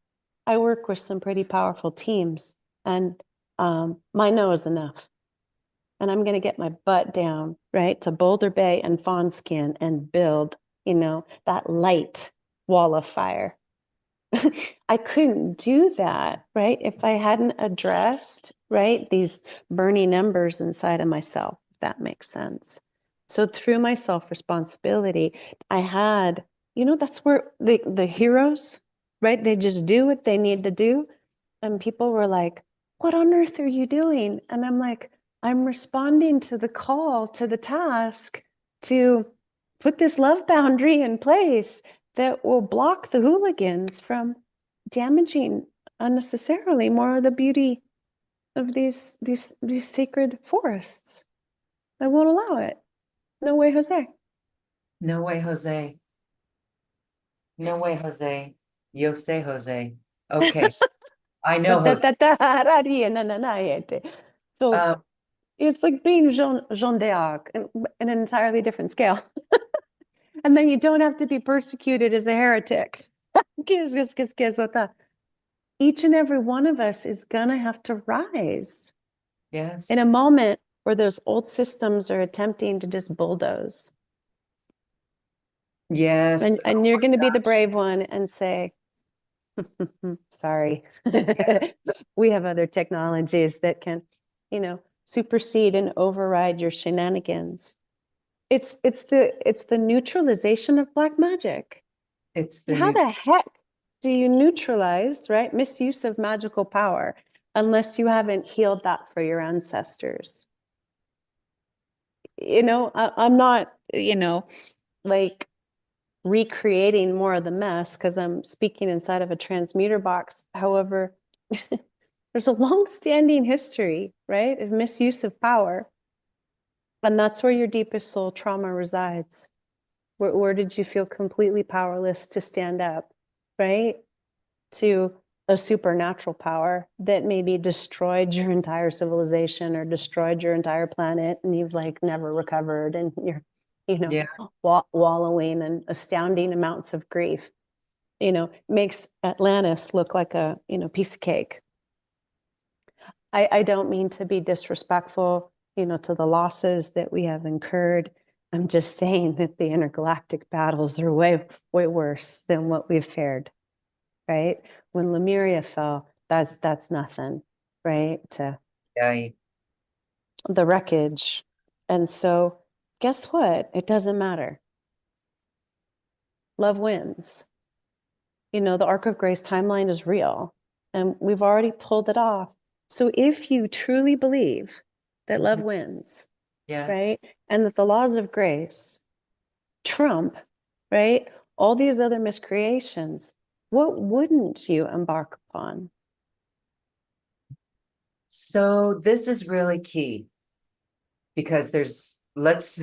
I work with some pretty powerful teams, and my no is enough. And I'm going to get my butt down, right, to Boulder Bay and Fawnskin and build, that light wall of fire. I couldn't do that, right, if I hadn't addressed, right, these burning embers inside of myself, if that makes sense. So through my self-responsibility, I had, that's where the heroes, right, they just do what they need to do. And people were like, what on earth are you doing? And I'm like, I'm responding to the call, to the task to put this love boundary in place that will block the hooligans from damaging unnecessarily more of the beauty of these sacred forests. I won't allow it. No way, Jose. No way, Jose. No way, Jose. Yo say Jose. Okay. I know Jose. So Uh, it's like being Jean d'Arc in an entirely different scale. And then you don't have to be persecuted as a heretic. Each and every one of us is going to have to rise in a yes. moment where those old systems are attempting to just bulldoze. Yes. And Oh you're my going to be the gosh. brave one and say, sorry, Yeah. we have other technologies that can, supersede and override your shenanigans. It's the neutralization of black magic. It's But the how new. the heck do you neutralize, right, misuse of magical power unless you haven't healed that for your ancestors? I'm not, like recreating more of the mess because I'm speaking inside of a transmuter box. However, there's a long-standing history, right, of misuse of power. And that's where your deepest soul trauma resides. Where did you feel completely powerless to stand up, right? To a supernatural power that maybe destroyed your entire civilization or destroyed your entire planet, and you've like never recovered, and you're, Yeah. wallowing in astounding amounts of grief. Makes Atlantis look like a piece of cake. I don't mean to be disrespectful, to the losses that we have incurred. I'm just saying that the intergalactic battles are way, way worse than what we've fared, right? When Lemuria fell, that's nothing, right? To Yeah. the wreckage. And so guess what? It doesn't matter. Love wins. The Arc of Grace timeline is real, and we've already pulled it off. So if you truly believe that love Mhm. wins, Yeah. right, and that the laws of grace trump, right, all these other miscreations, what wouldn't you embark upon? So this is really key because let's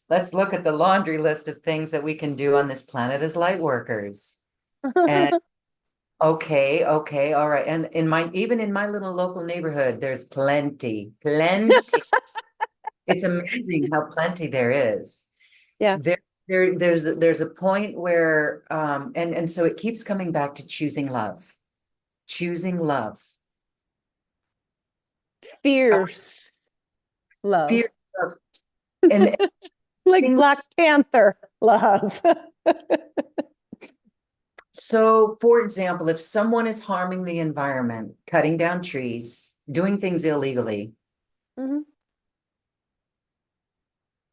let's look at the laundry list of things that we can do on this planet as light workers. And okay, all right. And even in my little local neighborhood, there's plenty, plenty. It's amazing how plenty there is. Yeah, There, there's a point where and so it keeps coming back to choosing love. Choosing love. fierce Fear love, of and like thing- Black Panther love. so for example, if someone is harming the environment, cutting down trees, doing things illegally, Mhm.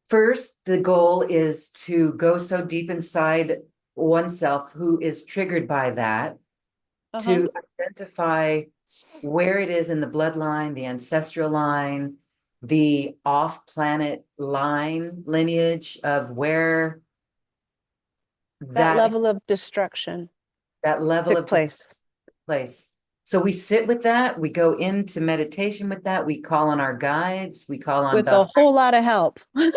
first, the goal is to go so deep inside oneself who is triggered by that Uh-huh. to identify where it is in the bloodline, the ancestral line, the off-planet line lineage of where That that level of destruction that level took of place place. So we sit with that, we go into meditation with that, we call on our guides, we call on with a whole lot of help. to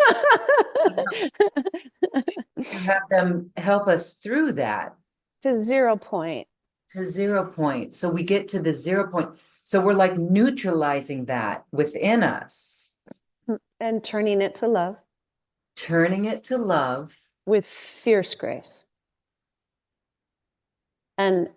have them help us through that To 0 point. to 0 point. So we get to the 0 point. So we're like neutralizing that within us, And turning it to love turning it to love. with fierce grace. And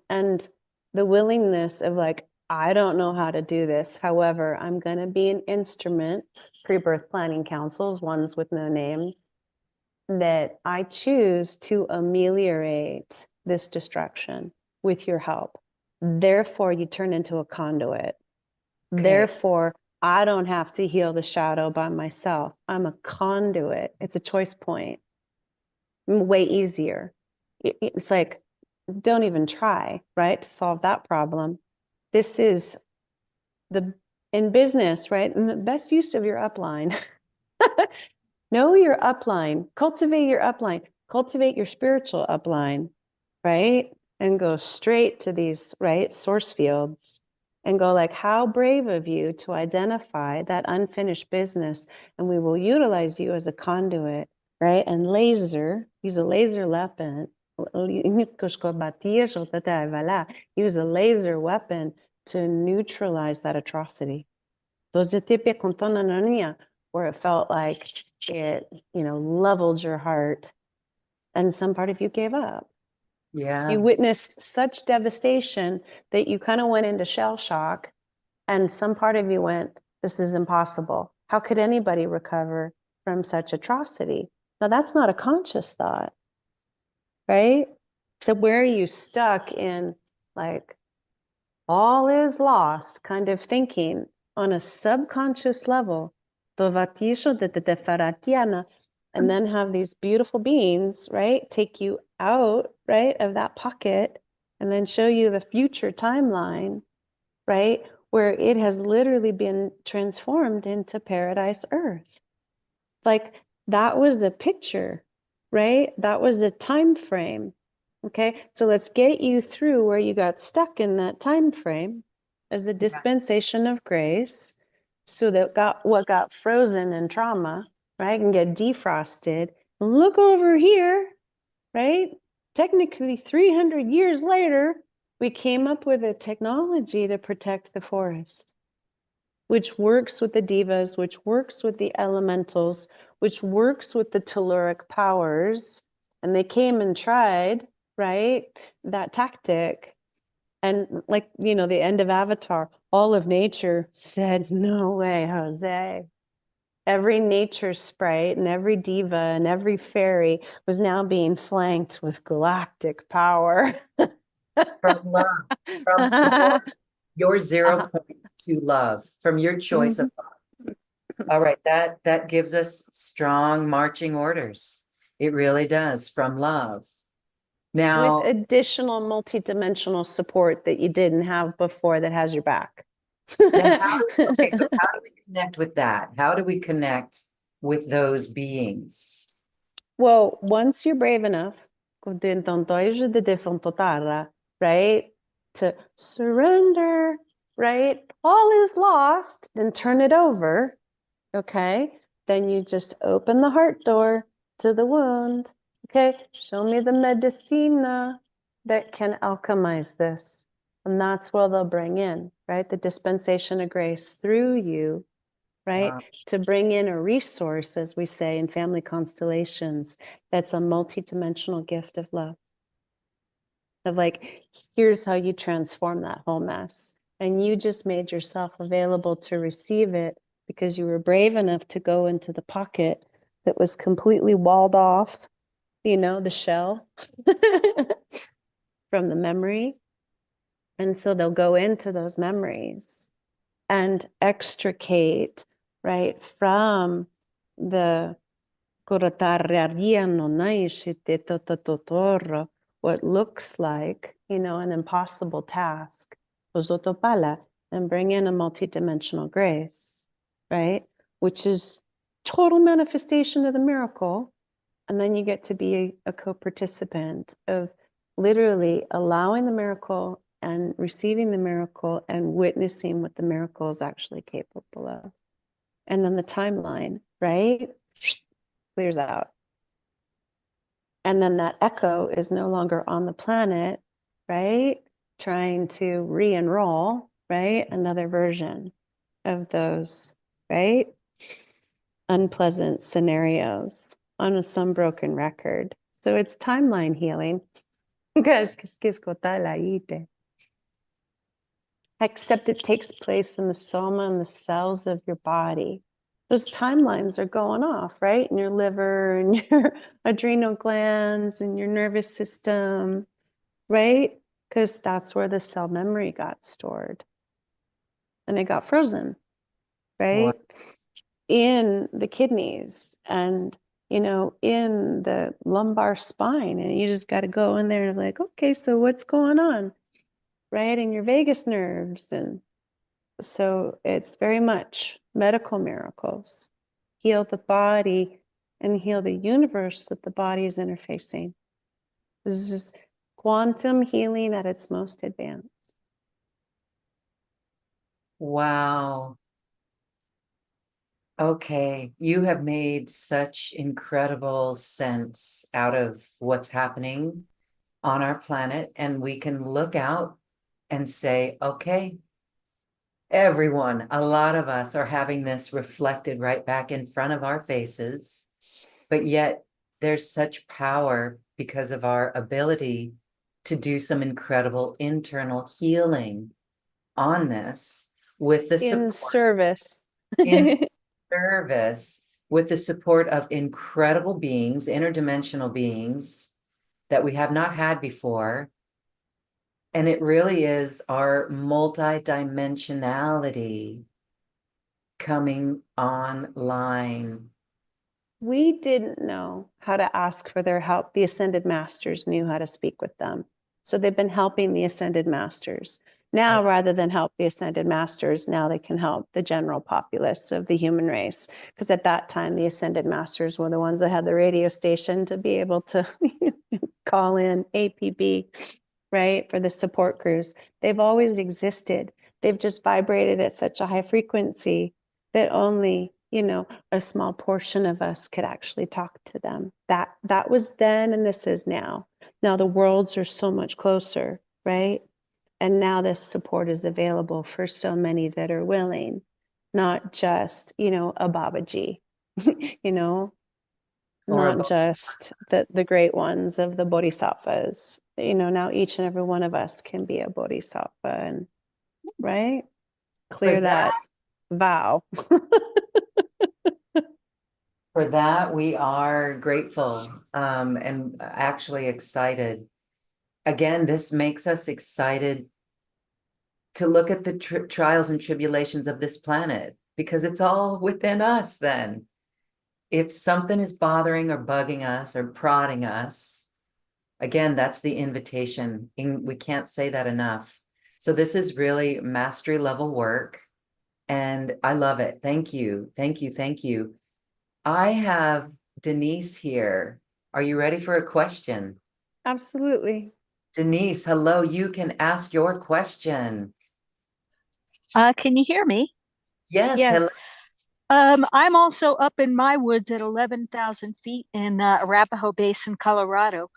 the willingness of like, I don't know how to do this. However, I'm going to be an instrument, pre-birth planning councils, ones with no names, that I choose to ameliorate this destruction with your help. Therefore, you turn into a conduit. Okay. Therefore, I don't have to heal the shadow by myself. I'm a conduit. It's a choice point. Way easier. It's like, don't even try, right, to solve that problem. This is in business, right? And the best use of your upline. Know your upline, cultivate your upline, cultivate your spiritual upline, right? And go straight to these, right, source fields and go like, how brave of you to identify that unfinished business, and we will utilize you as a conduit, right? And use a laser weapon, use a laser weapon to neutralize that atrocity. Where it felt like it, leveled your heart, and some part of you gave up. Yeah. You witnessed such devastation that you kind of went into shell shock, and some part of you went, this is impossible. How could anybody recover from such atrocity? Now, that's not a conscious thought, right? So where are you stuck in, like, all is lost kind of thinking on a subconscious level, and then have these beautiful beings, right, take you out, right, of that pocket, and then show you the future timeline, right, where it has literally been transformed into paradise earth. Like, that was a picture, right? That was a time frame. Okay, so let's get you through where you got stuck in that time frame as a dispensation of grace, so that what got frozen in trauma, right, can get defrosted. Look over here, right? Technically, 300 years later, we came up with a technology to protect the forest, which works with the divas, which works with the elementals, which works with the telluric powers. And they came and tried, right, that tactic. And like, the end of Avatar, all of nature said, no way, Jose. Every nature sprite and every diva and every fairy was now being flanked with galactic power. From love, from your 0 point to love, from your choice of love. All right, that gives us strong marching orders. It really does, from love. With Now, additional multidimensional support that you didn't have before that has your back. now okay, so how do we connect with that? How do we connect with those beings? Well, once you're brave enough, right, to surrender, right, all is lost, then turn it over, okay? Then you just open the heart door to the wound, okay? Show me the medicina that can alchemize this. And that's what they'll bring in, right? The dispensation of grace through you, right? Wow. To bring in a resource, as we say in family constellations, that's a multidimensional gift of love. Of like, here's how you transform that whole mess. And you just made yourself available to receive it because you were brave enough to go into the pocket that was completely walled off, the shell from the memory. And so they'll go into those memories and extricate, right, from the what looks like, an impossible task, and bring in a multidimensional grace, right, which is total manifestation of the miracle. And then you get to be a co-participant of literally allowing the miracle and receiving the miracle and witnessing what the miracle is actually capable of. And then the timeline, right, clears out. And then that echo is no longer on the planet, right, trying to re-enroll, right, another version of those, right, unpleasant scenarios on some broken record. So it's timeline healing. Except it takes place in the soma and the cells of your body. Those timelines are going off, right? In your liver and your adrenal glands and your nervous system, right? Because that's where the cell memory got stored. And it got frozen, right? Wow. In the kidneys and, in the lumbar spine. And you just got to go in there and be like, okay, so what's going on? Right? In your vagus nerves. And so it's very much medical miracles. Heal the body and heal the universe that the body is interfacing. This is just quantum healing at its most advanced. Wow. Okay. You have made such incredible sense out of what's happening on our planet, and we can look out and say, okay, everyone, a lot of us are having this reflected right back in front of our faces, but yet there's such power because of our ability to do some incredible internal healing on this with the In support service. in service with the support of incredible beings, interdimensional beings that we have not had before. And it really is our multidimensionality coming online. We didn't know how to ask for their help. The Ascended Masters knew how to speak with them. So they've been helping the Ascended Masters. Now, rather than help the Ascended Masters, now they can help the general populace of the human race. Because at that time, the Ascended Masters were the ones that had the radio station to be able to call in APB, right, for the support crews. They've always existed. They've just vibrated at such a high frequency that only, a small portion of us could actually talk to them. That was then, and this is now. Now the worlds are so much closer, right? And now this support is available for so many that are willing, not just, a Babaji, you know, Or not just the great ones of the bodhisattvas. Now each and every one of us can be a bodhisattva, and right, for clear that, that vow. for that, we are grateful and actually excited. Again, this makes us excited to look at the trials and tribulations of this planet because it's all within us then. If something is bothering or bugging us or prodding us, again, that's the invitation. We can't say that enough. So this is really mastery level work, and I love it. Thank you. Thank you. Thank you. I have Denise here. Are you ready for a question? Absolutely. Denise, hello. You can ask your question. Can you hear me? Yes, hello. Yes. I'm also up in my woods at 11,000 feet in Arapahoe Basin, Colorado.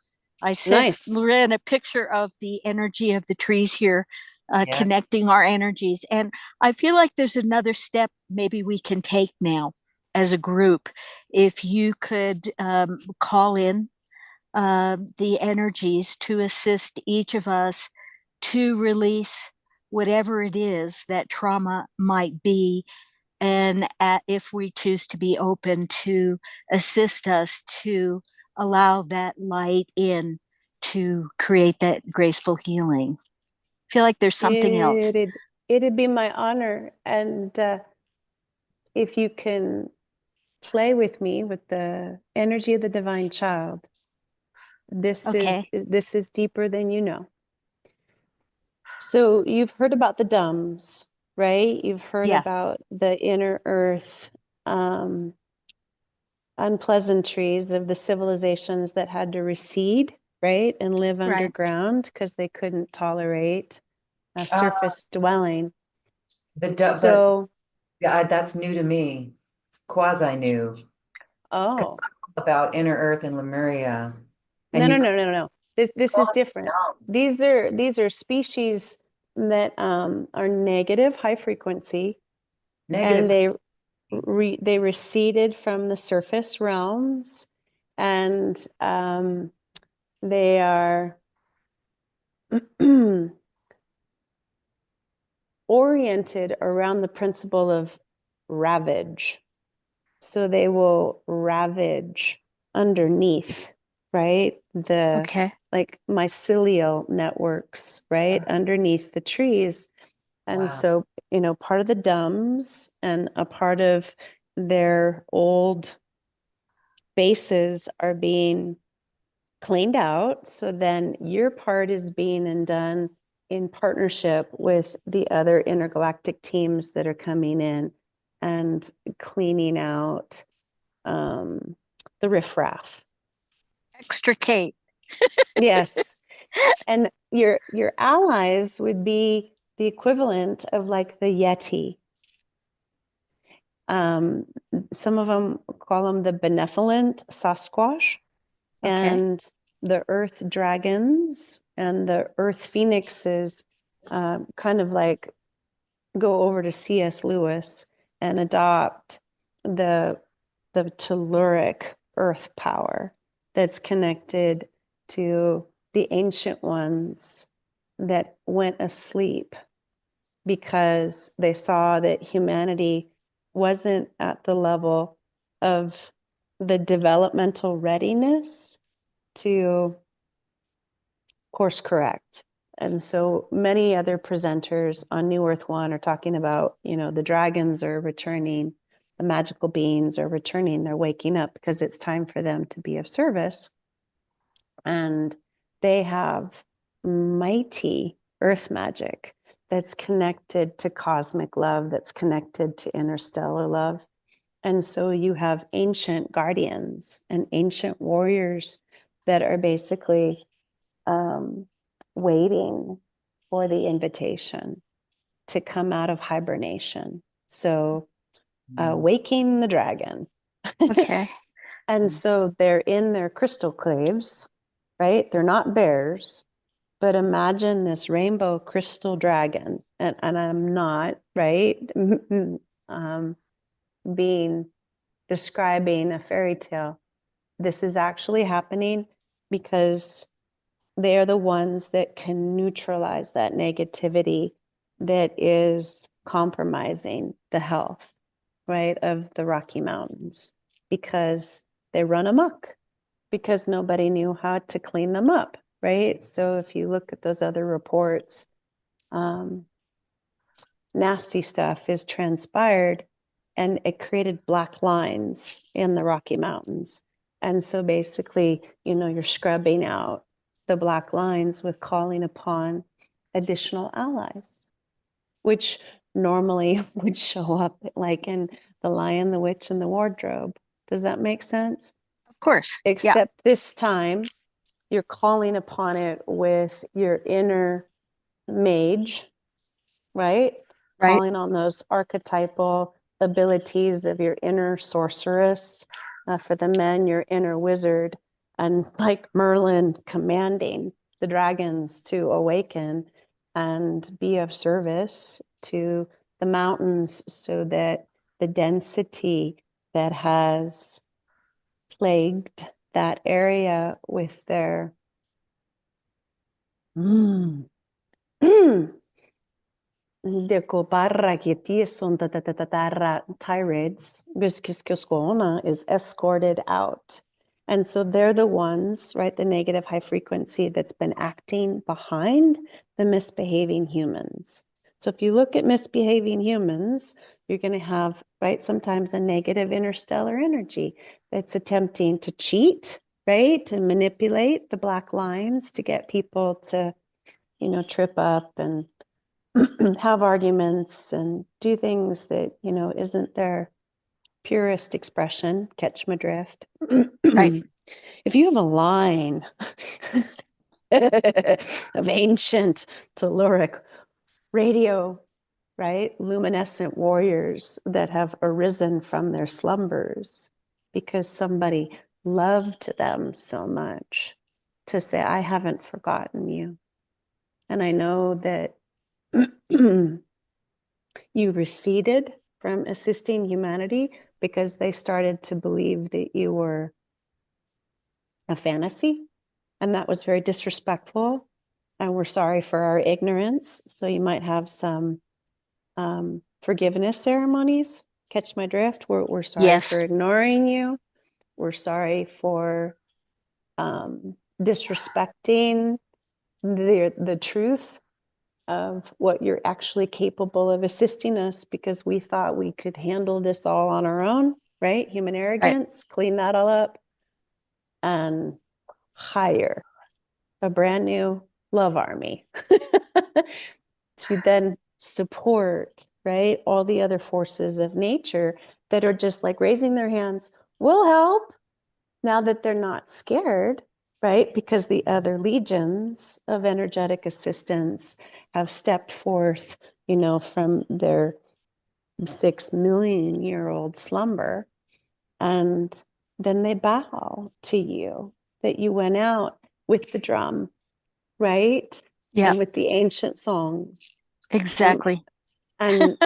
I sent Nice. Lorraine a picture of the energy of the trees here, Yeah. connecting our energies. And I feel like there's another step maybe we can take now as a group. If you could call in the energies to assist each of us to release whatever it is that trauma might be, and if we choose to be open to assist us to allow that light in to create that graceful healing. I feel like there's something else. It'd be my honor. And if you can play with me with the energy of the divine child, Okay. this is deeper than you know. So you've heard about the dumbs, right? You've heard Yeah. about the inner earth unpleasantries of the civilizations that had to recede, right, and live Right. underground because they couldn't tolerate a Uh, surface dwelling. but So, yeah, that's new to me. It's quasi new oh, about Inner Earth and Lemuria. And no, no, you no, no, no. This call is different. it These are species that are negative, high frequency, and negative. they receded from the surface realms, and they are oriented around the principle of ravage. So they will ravage underneath, right? The Okay. like mycelial networks, right? Underneath the trees. And Wow. so, part of the dumbs and a part of their old bases are being cleaned out. So then your part is being done in partnership with the other intergalactic teams that are coming in and cleaning out the riffraff. Extricate. Yes. And your allies would be the equivalent of like the Yeti. Some of them call them the benevolent Sasquatch, and the earth dragons and the earth phoenixes kind of like go over to C.S. Lewis and adopt the telluric earth power that's connected to the ancient ones that went asleep because they saw that humanity wasn't at the level of the developmental readiness to course correct. And so many other presenters on New Earth One are talking about, you know, the dragons are returning, the magical beings are returning, they're waking up because it's time for them to be of service. And they have mighty earth magic that's connected to cosmic love, that's connected to interstellar love. And so you have ancient guardians and ancient warriors that are basically waiting for the invitation to come out of hibernation. So waking the dragon. Okay. And so they're in their crystal caves, right? They're not bears, but imagine this rainbow crystal dragon. And I'm not, right? Being describing a fairy tale. This is actually happening because they are the ones that can neutralize that negativity that is compromising the health, right, of the Rocky Mountains, because they run amok, because nobody knew how to clean them up, right? So if you look at those other reports, nasty stuff is transpired, and it created black lines in the Rocky Mountains. And so basically, you know, you're scrubbing out the black lines with calling upon additional allies, which normally would show up like in The Lion, the Witch, and the Wardrobe. Does that make sense? Of course. Yeah. Except this time, you're calling upon it with your inner mage, right? Right. Calling on those archetypal abilities of your inner sorceress. For the men, your inner wizard, and like Merlin commanding the dragons to awaken and be of service to the mountains, so that the density that has plagued that area with their de coparra que son tirades, is escorted out. And so they're the ones, right, the negative high frequency that's been acting behind the misbehaving humans. So if you look at misbehaving humans, you're going to have, right, sometimes a negative interstellar energy that's attempting to cheat, right, to manipulate the black lines to get people to, you know, trip up and have arguments and do things that, you know, isn't their purest expression. Catch my drift. Right. If you have a line of ancient telluric radio, right, luminescent warriors that have arisen from their slumbers because somebody loved them so much, to say, I haven't forgotten you. And I know that you receded from assisting humanity because they started to believe that you were a fantasy, and that was very disrespectful, and we're sorry for our ignorance. So you might have some forgiveness ceremonies. Catch my drift? We're sorry Yes. for ignoring you. We're sorry for disrespecting the truth of what you're actually capable of assisting us, because we thought we could handle this all on our own, right? Human arrogance, clean that all up, and hire a brand new love army to then support, right, all the other forces of nature that are just like raising their hands. We'll help, now that they're not scared, right? Because the other legions of energetic assistance have stepped forth, from their 6 million-year-old slumber. And then they bow to you that you went out with the drum, right? Yeah, And with the ancient songs and exactly. and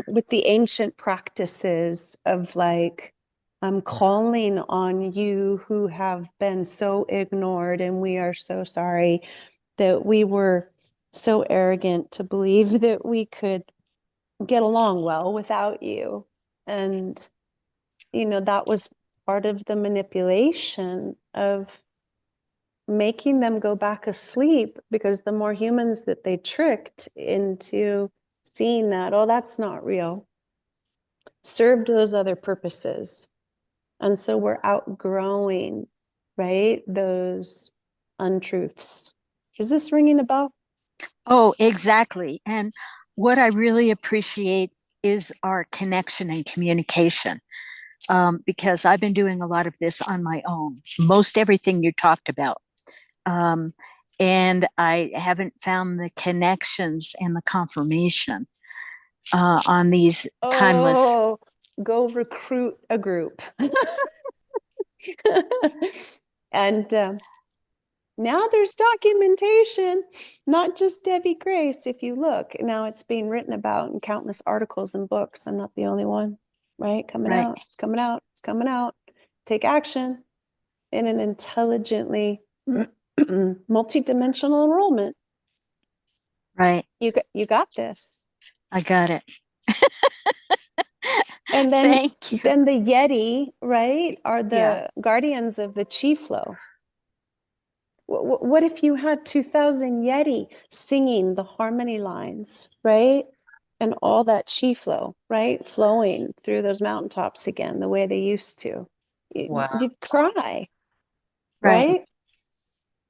with the ancient practices of like, I'm calling on you who have been so ignored, and we are so sorry that we were so arrogant to believe that we could get along well without you. And, that was part of the manipulation of making them go back asleep, because the more humans that they tricked into seeing that, oh, that's not real, served those other purposes. And so we're outgrowing, right, those untruths. Is this ringing a bell? Oh, exactly. And what I really appreciate is our connection and communication, because I've been doing a lot of this on my own, most everything you talked about. Um, and I haven't found the connections and the confirmation on these timeless. Oh, go recruit a group. And now there's documentation, not just Devi Grace. If you look, now it's being written about in countless articles and books. I'm not the only one, right? Coming Right, out, it's coming out, it's coming out. Take action in an intelligently multidimensional enrollment. right. You got this. I got it. And then Thank you. then the Yeti, right, are Yeah, the guardians of the chi flow. What if you had 2000 Yeti singing the harmony lines, right? And all that chi flow, right? Flowing through those mountaintops again, the way they used to. Wow. You'd cry, right, right? right.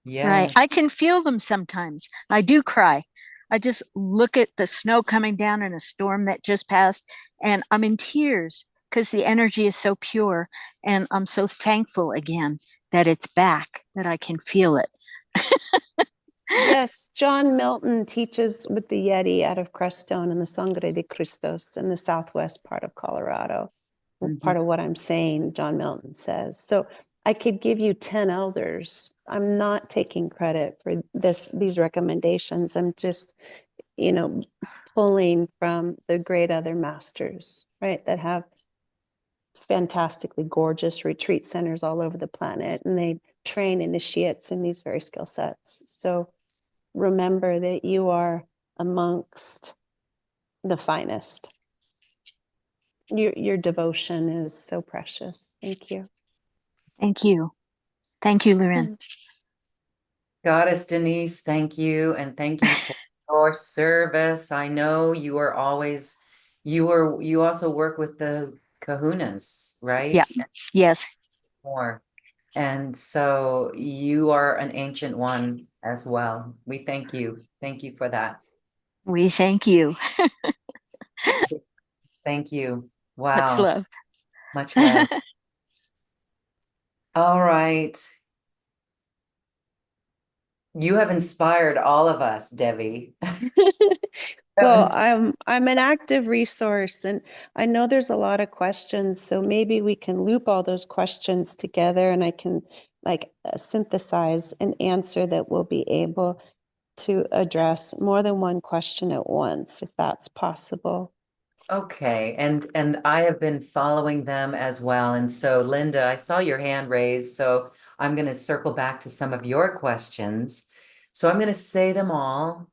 Yes. I can feel them sometimes. I do cry. I just look at the snow coming down in a storm that just passed, and I'm in tears because the energy is so pure. And I'm so thankful again that it's back, that I can feel it. Yes, John Milton teaches with the Yeti out of Crestone and the Sangre de Cristos in the southwest part of Colorado. Mhm. Part of what I'm saying, John Milton says. So I could give you 10 elders. I'm not taking credit for these recommendations. I'm just, pulling from the great other masters, right, that have fantastically gorgeous retreat centers all over the planet, and they train initiates in these very skill sets. So remember that you are amongst the finest. Your devotion is so precious. Thank you. Thank you. Thank you, Loren. Goddess Denise, thank you. And thank you for your service. I know you are always, you also work with the kahunas, Yeah. right? Yes. More. And so you are an ancient one as well. We thank you. Thank you for that. We thank you. Thank you. Much Wow. love. Much love. All right. You have inspired all of us, Devi. Well, I'm an active resource, and I know there's a lot of questions, so maybe we can loop all those questions together, and I can like synthesize an answer that will be able to address more than one question at once, if that's possible. Okay, and I have been following them as well. And so, Linda, I saw your hand raised, so I'm going to circle back to some of your questions. So I'm going to say them all,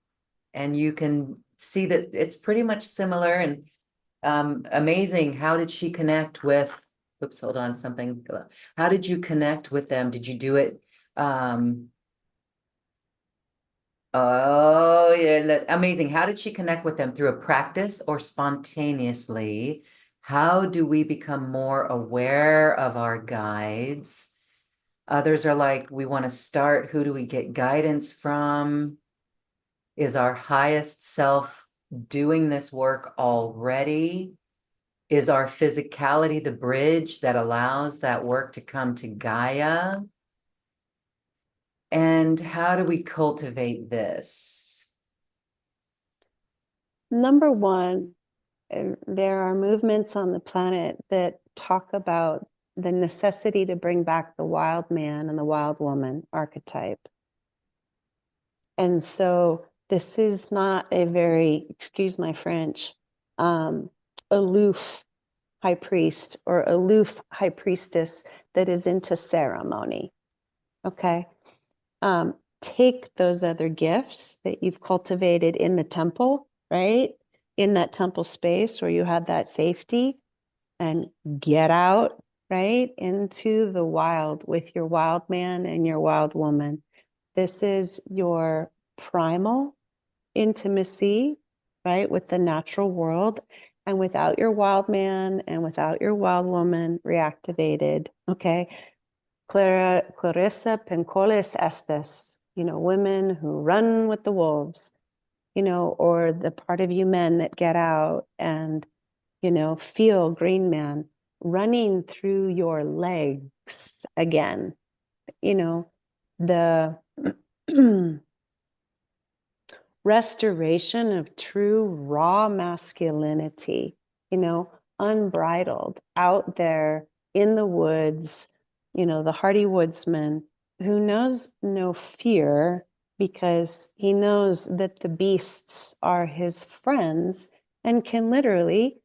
and you can see that it's pretty much similar and amazing. How did she connect with, oops, hold on, something. How did you connect with them? Did you do it? Oh, yeah, amazing. How did she connect with them? Through a practice or spontaneously? How do we become more aware of our guides? Others are like, we want to start. Who do we get guidance from? Is our highest self doing this work already? Is our physicality the bridge that allows that work to come to Gaia? And how do we cultivate this? Number one, there are movements on the planet that talk about the necessity to bring back the wild man and the wild woman archetype. And so this is not a very, excuse my French, aloof high priest or aloof high priestess that is into ceremony. Okay. Take those other gifts that you've cultivated in the temple, right? In that temple space where you had that safety, and get out, right? Into the wild with your wild man and your wild woman. This is your primal intimacy, right? With the natural world. And without your wild man and without your wild woman reactivated, okay? Clarissa pencolis estes, women who run with the wolves, or the part of you men that get out and, feel green man running through your legs again, the restoration of true raw masculinity, unbridled out there in the woods, the hardy woodsman who knows no fear because he knows that the beasts are his friends and can literally,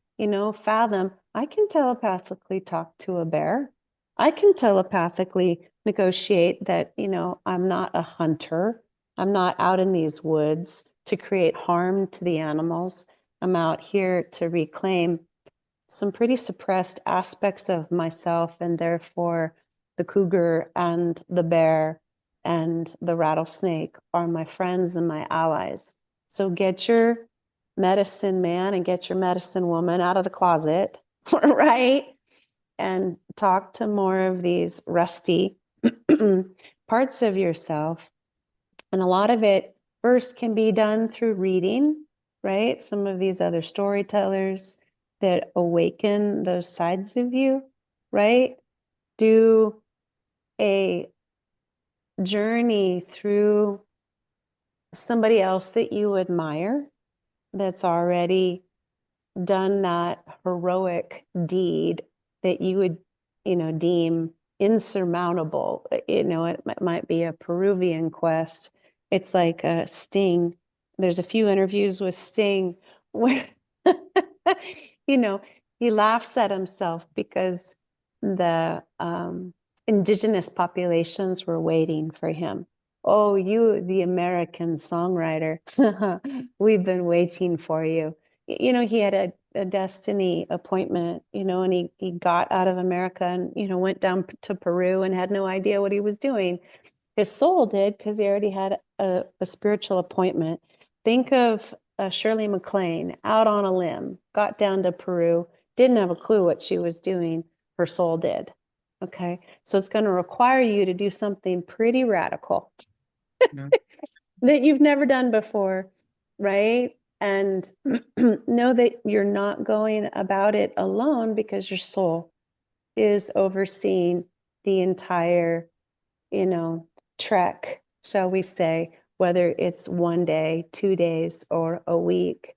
fathom, I can telepathically talk to a bear. I can telepathically negotiate that, I'm not a hunter. I'm not out in these woods to create harm to the animals. I'm out here to reclaim some pretty suppressed aspects of myself, and therefore the cougar and the bear and the rattlesnake are my friends and my allies. So get your medicine man and get your medicine woman out of the closet, right? And talk to more of these rusty parts of yourself. And a lot of it first can be done through reading, right? Some of these other storytellers that awaken those sides of you, right? Do a journey through somebody else that you admire that's already done that heroic deed that you would, deem insurmountable. It might be a Peruvian quest. It's like Sting. There's a few interviews with Sting where, he laughs at himself because the indigenous populations were waiting for him. Oh, you, the American songwriter, we've been waiting for you. He had a destiny appointment, and he got out of America and, went down to Peru and had no idea what he was doing. His soul did because he already had a spiritual appointment. Think of Shirley MacLaine out on a limb, got down to Peru, didn't have a clue what she was doing. Her soul did. Okay. So it's going to require you to do something pretty radical that you've never done before, right? And know that you're not going about it alone because your soul is overseeing the entire, trek, shall we say, whether it's 1 day, 2 days, or a week,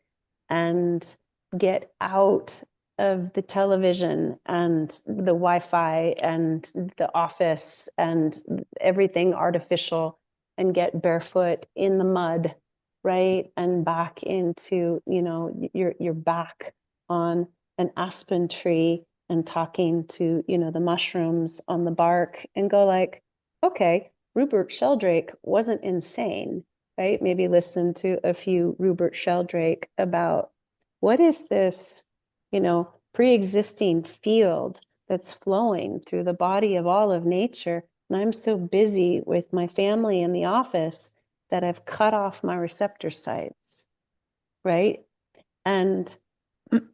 and get out of the television and the Wi-Fi and the office and everything artificial and get barefoot in the mud, right? And back into, you're back on an aspen tree and talking to, the mushrooms on the bark and go like, okay, Rupert Sheldrake wasn't insane, right? Maybe listen to a few Rupert Sheldrake about what is this, pre-existing field that's flowing through the body of all of nature. And I'm so busy with my family in the office that I've cut off my receptor sites, right? And,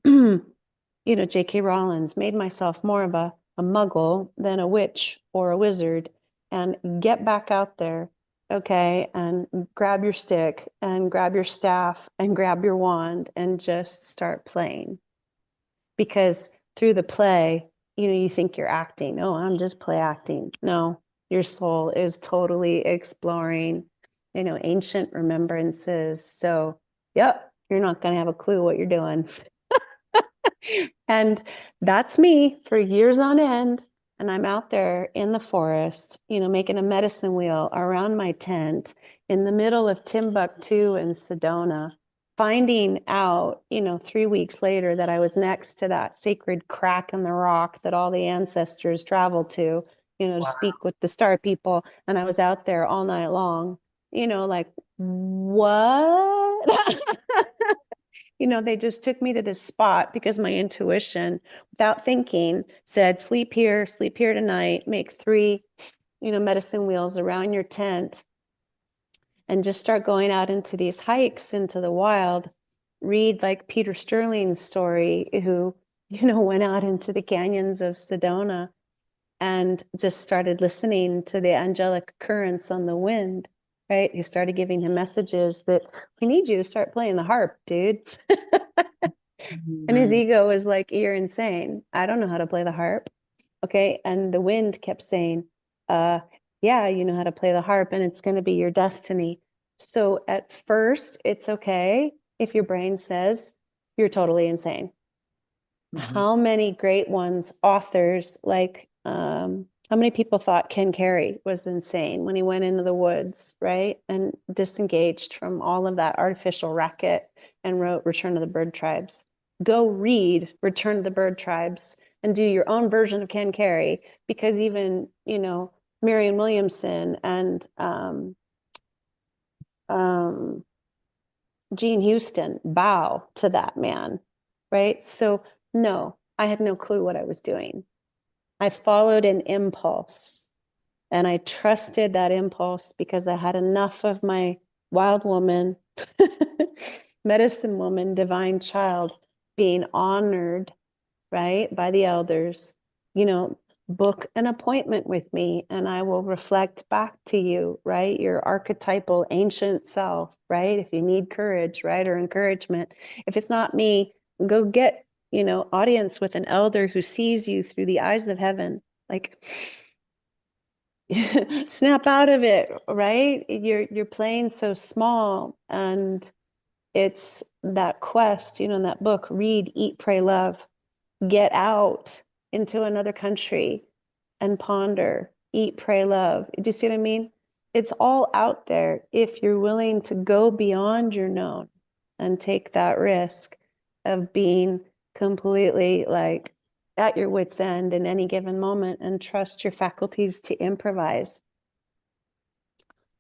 J.K. Rowling's made myself more of a muggle than a witch or a wizard. And get back out there, okay, and grab your stick and grab your staff and grab your wand and just start playing. Because through the play, you think you're acting. Oh, I'm just play acting. No, your soul is totally exploring, ancient remembrances. So, yep, you're not going to have a clue what you're doing. And that's me for years on end. And I'm out there in the forest, making a medicine wheel around my tent in the middle of Timbuktu and Sedona, finding out, 3 weeks later that I was next to that sacred crack in the rock that all the ancestors traveled to, to speak with the star people. And I was out there all night long, like, what? They just took me to this spot because my intuition, without thinking, said, sleep here tonight, make 3, medicine wheels around your tent, and just start going out into these hikes into the wild. Read like Peter Sterling's story, who, went out into the canyons of Sedona and just started listening to the angelic currents on the wind, right? Who started giving him messages that, we need you to start playing the harp, dude. And his ego was like, you're insane. I don't know how to play the harp. Okay. And the wind kept saying, yeah, you know how to play the harp, and it's going to be your destiny. So at first, it's okay if your brain says you're totally insane. How many great ones, authors, like, how many people thought Ken Carey was insane when he went into the woods, right? And disengaged from all of that artificial racket and wrote Return of the Bird Tribes. Go read Return of the Bird Tribes and do your own version of Ken Carey, because even, Marianne Williamson and Jean Houston bow to that man, right? So no, I had no clue what I was doing. I followed an impulse, and I trusted that impulse because I had enough of my wild woman, medicine woman, divine child being honored, right, by the elders. Book an appointment with me and I will reflect back to you, right? Your archetypal ancient self, right? If you need courage, right, or encouragement. If it's not me, go get, audience with an elder who sees you through the eyes of heaven. Like, snap out of it, right? You're playing so small. And it's that quest, in that book, Read, Eat, Pray, Love. Get out into another country and ponder, eat, pray, love. Do you see what I mean? It's all out there if you're willing to go beyond your known and take that risk of being completely like at your wit's end in any given moment, and trust your faculties to improvise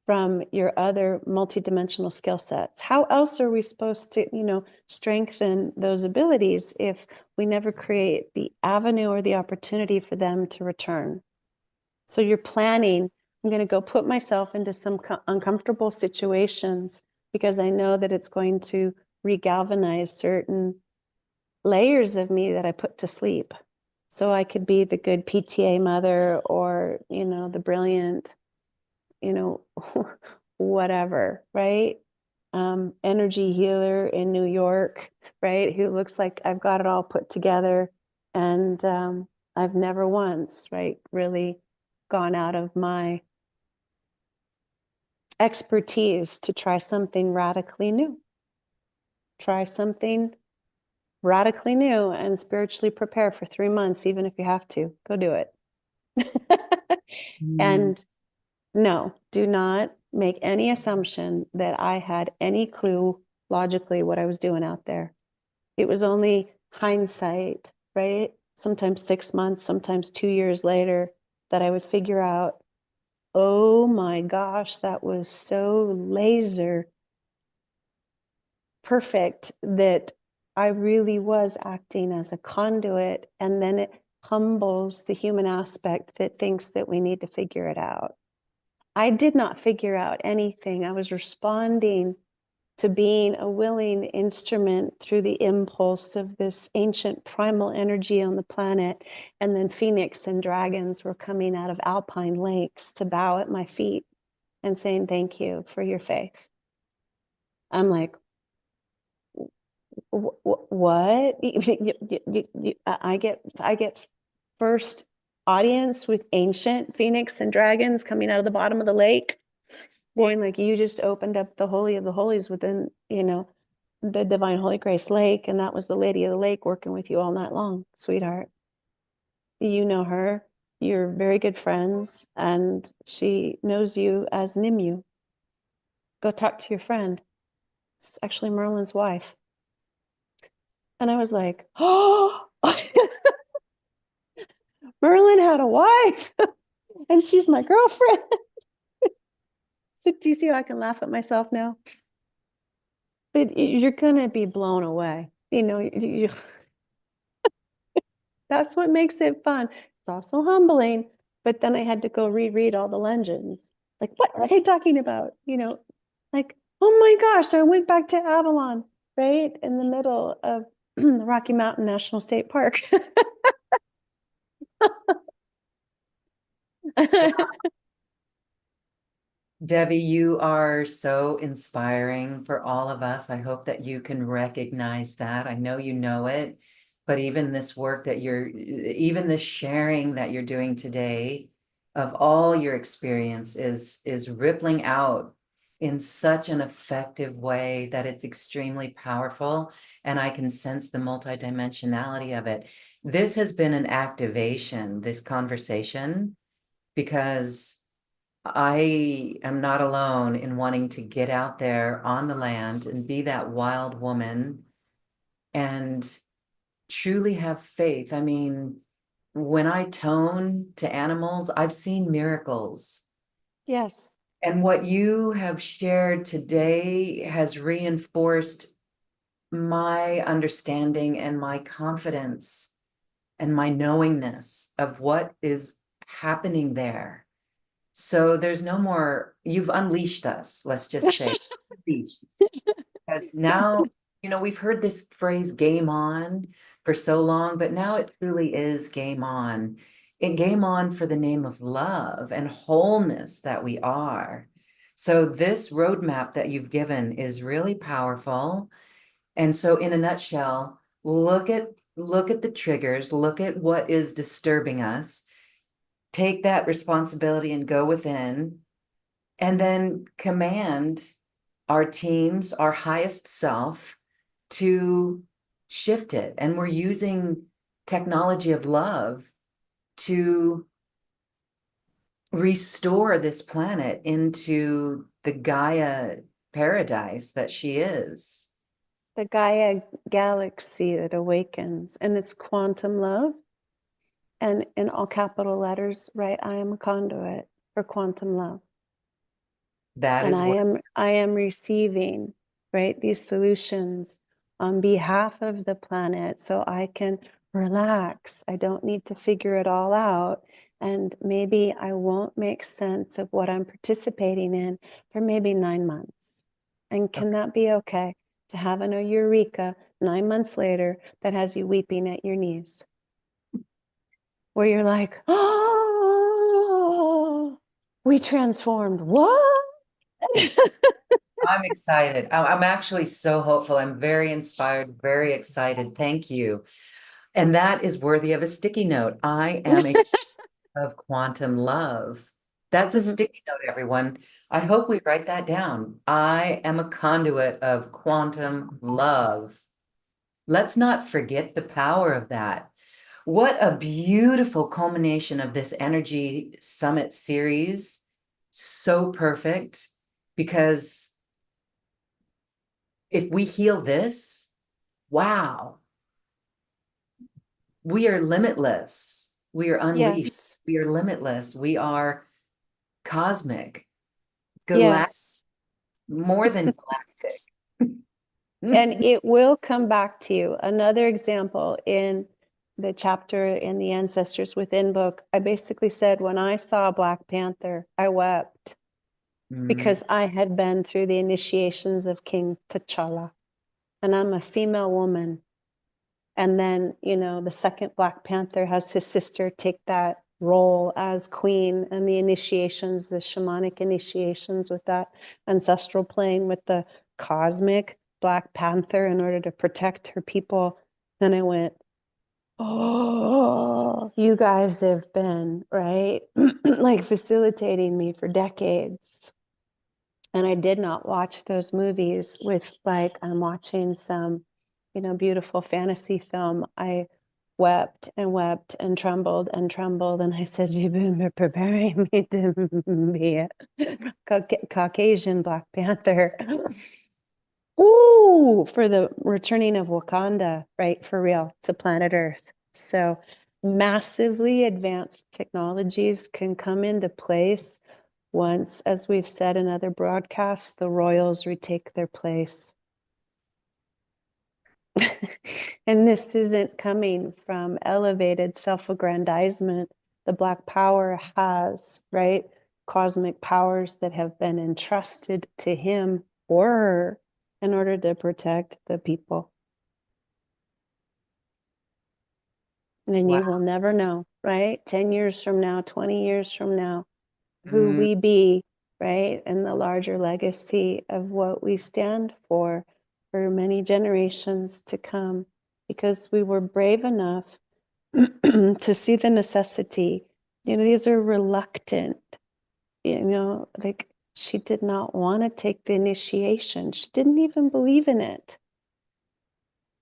from your other multidimensional skill sets. How else are we supposed to, strengthen those abilities if we never create the avenue or the opportunity for them to return? So you're planning, I'm going to go put myself into some uncomfortable situations because I know that it's going to regalvanize certain layers of me that I put to sleep. So I could be the good PTA mother, or, the brilliant, whatever, right? Energy healer in New York, right? Who looks like I've got it all put together. And I've never once, right, really gone out of my expertise to try something radically new. Try something radically new and spiritually prepare for 3 months, even if you have to. Go do it. And no, do not make any assumption that I had any clue logically what I was doing out there. It was only hindsight, right? Sometimes 6 months, sometimes 2 years later, that I would figure out, oh my gosh, that was so laser perfect that I really was acting as a conduit. And then it humbles the human aspect that thinks that we need to figure it out. I did not figure out anything. I was responding to being a willing instrument through the impulse of this ancient primal energy on the planet. And then phoenix and dragons were coming out of alpine lakes to bow at my feet and saying, thank you for your faith. I'm like, what? I get first audience with ancient phoenix and dragons coming out of the bottom of the lake, going like, you just opened up the holy of the holies within, the Divine Holy Grace Lake, and that was the Lady of the Lake working with you all night long, sweetheart. You know her. You're very good friends, and she knows you as Nimue. Go talk to your friend. It's actually Merlin's wife. And I was like, oh, Merlin had a wife, and she's my girlfriend. So do you see how I can laugh at myself now? But you're gonna be blown away. You know, that's what makes it fun. It's also humbling. But then I had to go reread all the legends. Like, what are they talking about? You know, like, oh my gosh, so I went back to Avalon, right in the middle of the Rocky Mountain National State Park. Devi, you are so inspiring for all of us. I hope that you can recognize that. I know you know it, but even this work that even this sharing that you're doing today of all your experience is rippling out in such an effective way that it's extremely powerful, and I can sense the multidimensionality of it. This has been an activation, this conversation, because I am not alone in wanting to get out there on the land and be that wild woman and truly have faith. I mean, when I tone to animals, I've seen miracles. Yes. And what you have shared today has reinforced my understanding and my confidence and my knowingness of what is happening there. So there's no more, you've unleashed us, let's just say, unleashed. Because now, we've heard this phrase game on for so long, but now it truly is game on. It game on for the name of love and wholeness that we are. So this roadmap that you've given is really powerful. And so in a nutshell, look at the triggers, look at what is disturbing us, take that responsibility and go within, and then command our teams, our highest self, to shift it. And we're using technology of love to restore this planet into the Gaia paradise that she is. The Gaia galaxy that awakens, and it's quantum love. And in all capital letters, right? I am a conduit for quantum love. That And is what I am receiving, right, these solutions on behalf of the planet so I can relax. I don't need to figure it all out. And maybe I won't make sense of what I'm participating in for maybe 9 months. And can that be okay to have an eureka 9 months later that has you weeping at your knees? Where you're like, oh, we transformed. What? I'm excited. I'm actually so hopeful. I'm very inspired, very excited. Thank you. And that is worthy of a sticky note. I am a of quantum love. That's a Mhm. sticky note, everyone. I hope we write that down. I am a conduit of quantum love. Let's not forget the power of that. What a beautiful culmination of this energy summit series. So perfect, because if we heal this, wow, we are limitless. We are unleashed. Yes. We are limitless. We are cosmic, galactic, Yes. more than galactic. And it will come back to you. Another example in the chapter in the Ancestors Within book, I basically said, when I saw Black Panther, I wept Mm, because I had been through the initiations of King T'Challa, and I'm a female woman. And then, the second Black Panther has his sister take that role as queen, and the initiations, the shamanic initiations with that ancestral plane with the cosmic Black Panther in order to protect her people. Then I went, oh, you guys have been, right? Like facilitating me for decades. And I did not watch those movies with like I'm watching some, beautiful fantasy film. I wept and wept and trembled and trembled. And I said, you've been preparing me to be a Caucasian Black Panther. Ooh, for the returning of Wakanda, right? For real, to planet Earth. So massively advanced technologies can come into place once, as we've said in other broadcasts, the royals retake their place. And this isn't coming from elevated self-aggrandizement. The Black Power has, right, cosmic powers that have been entrusted to him or her in order to protect the people. And you will never know, right? 10 years from now, 20 years from now, who we be, right? And the larger legacy of what we stand for many generations to come, because we were brave enough to see the necessity. These are reluctant, like she did not want to take the initiation. She didn't even believe in it.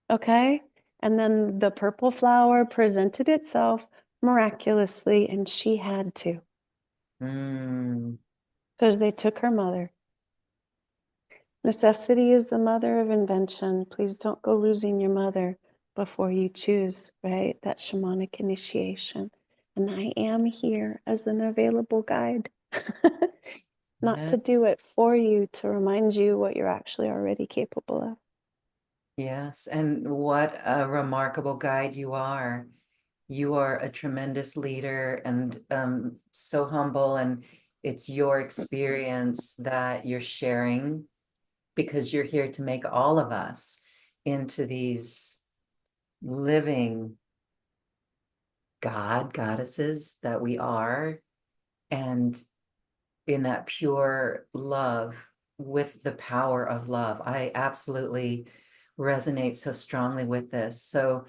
Okay? And then the purple flower presented itself miraculously, and she had to, because they took her mother. Necessity is the mother of invention. Please don't go losing your mother before you choose, right? That shamanic initiation. And I am here as an available guide, not to do it for you, to remind you what you're actually already capable of. Yes, and what a remarkable guide you are. You are a tremendous leader and so humble, and it's your experience that you're sharing because you're here to make all of us into these living goddesses that we are, and in that pure love with the power of love. I absolutely resonate so strongly with this. So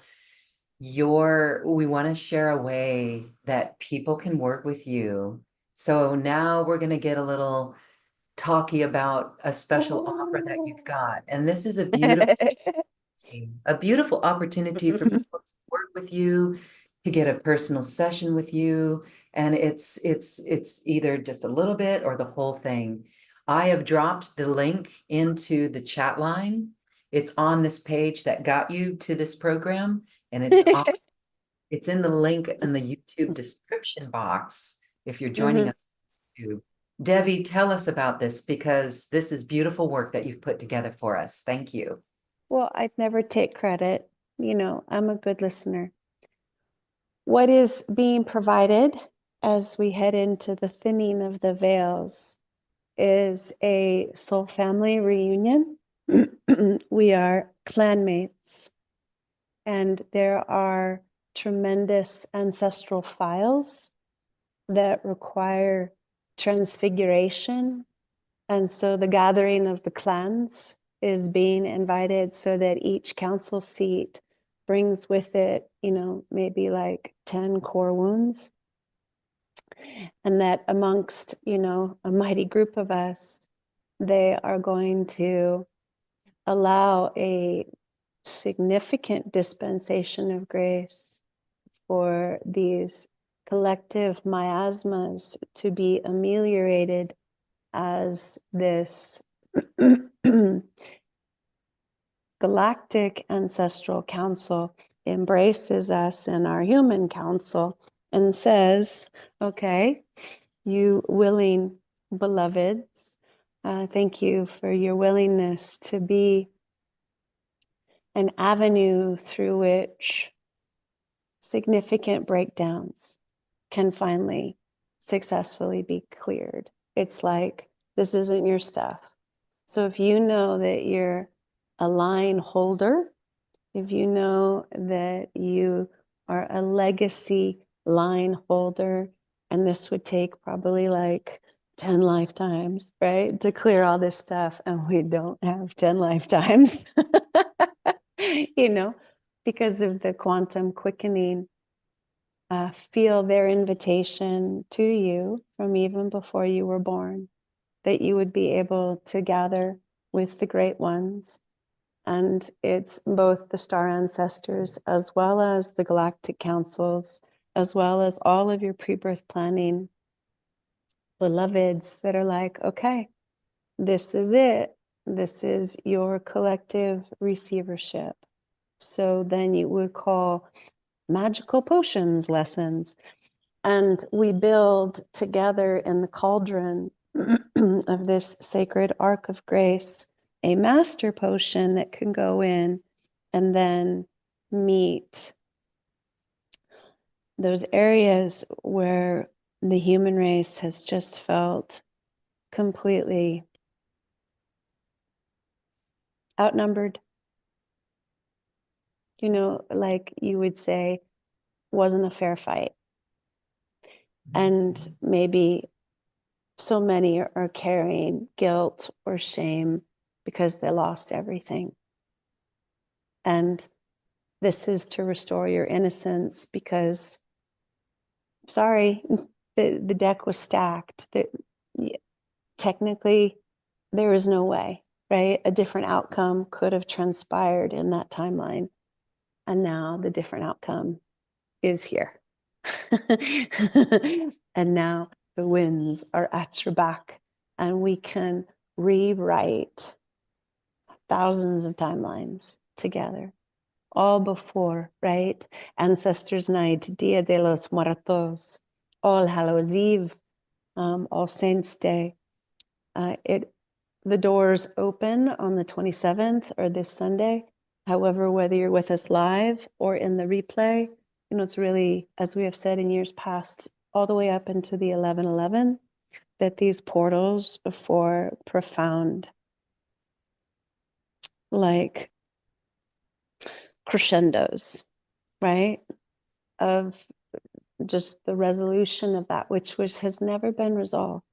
we want to share a way that people can work with you. So now we're going to get a little talky about a special offer that you've got. And this is a beautiful opportunity for people to work with you, to get a personal session with you. And it's either just a little bit or the whole thing. I have dropped the link into the chat line. It's on this page that got you to this program, and it's in the link in the YouTube description box if you're joining us on YouTube. Devi, tell us about this, because this is beautiful work that you've put together for us. Thank you. Well, I'd never take credit. I'm a good listener. What is being provided as we head into the thinning of the veils is a soul family reunion. We are clanmates, and there are tremendous ancestral files that require transfiguration. And so the gathering of the clans is being invited so that each council seat brings with it, maybe like 10 core wounds. And that amongst, a mighty group of us, they are going to allow a significant dispensation of grace for these collective miasmas to be ameliorated as this galactic ancestral council embraces us in our human council and says, okay, you willing beloveds, thank you for your willingness to be an avenue through which significant breakdowns can finally successfully be cleared. It's like, this isn't your stuff. So if you know that you're a line holder, if you know that you are a legacy line holder, and this would take probably like 10 lifetimes, right, to clear all this stuff, and we don't have 10 lifetimes, because of the quantum quickening, feel their invitation to you from even before you were born. that you would be able to gather with the great ones. And it's both the star ancestors as well as the galactic councils, as well as all of your pre-birth planning beloveds that are like, okay, this is it. This is your collective receivership. So then you would call magical potions lessons. And we build together in the cauldron of this sacred arc of grace a master potion that can go in and then meet those areas where the human race has just felt completely outnumbered. You know, like you would say, wasn't a fair fight. And maybe so many are carrying guilt or shame because they lost everything. And this is to restore your innocence because, sorry, the deck was stacked. Technically, there is no way, right? A different outcome could have transpired in that timeline. And now the different outcome is here. And now the winds are at your back, and we can rewrite thousands of timelines together, all before, right? Ancestors' Night, Dia de los Muertos, All Hallows Eve, All Saints' Day. The doors open on the 27th or this Sunday. However, whether you're with us live or in the replay, you know, it's really, as we have said in years past, all the way up into the 11:11, that these portals for profound, like crescendos, right? Of just the resolution of that which has never been resolved,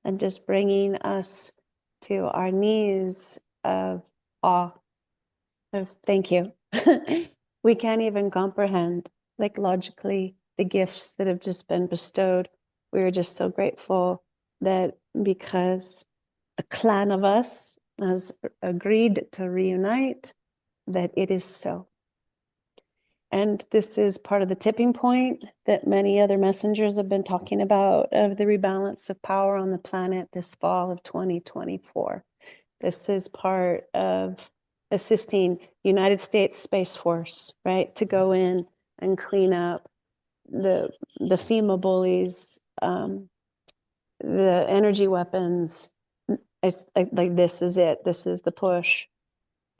and just bringing us to our knees of awe, of thank you. We can't even comprehend, like logically, the gifts that have just been bestowed. We are just so grateful that because a clan of us has agreed to reunite, that it is so. And this is part of the tipping point that many other messengers have been talking about, of the rebalance of power on the planet this fall of 2024. This is part of assisting United States Space Force, right, to go in and clean up the FEMA bullies, the energy weapons. It's like this is it. This is the push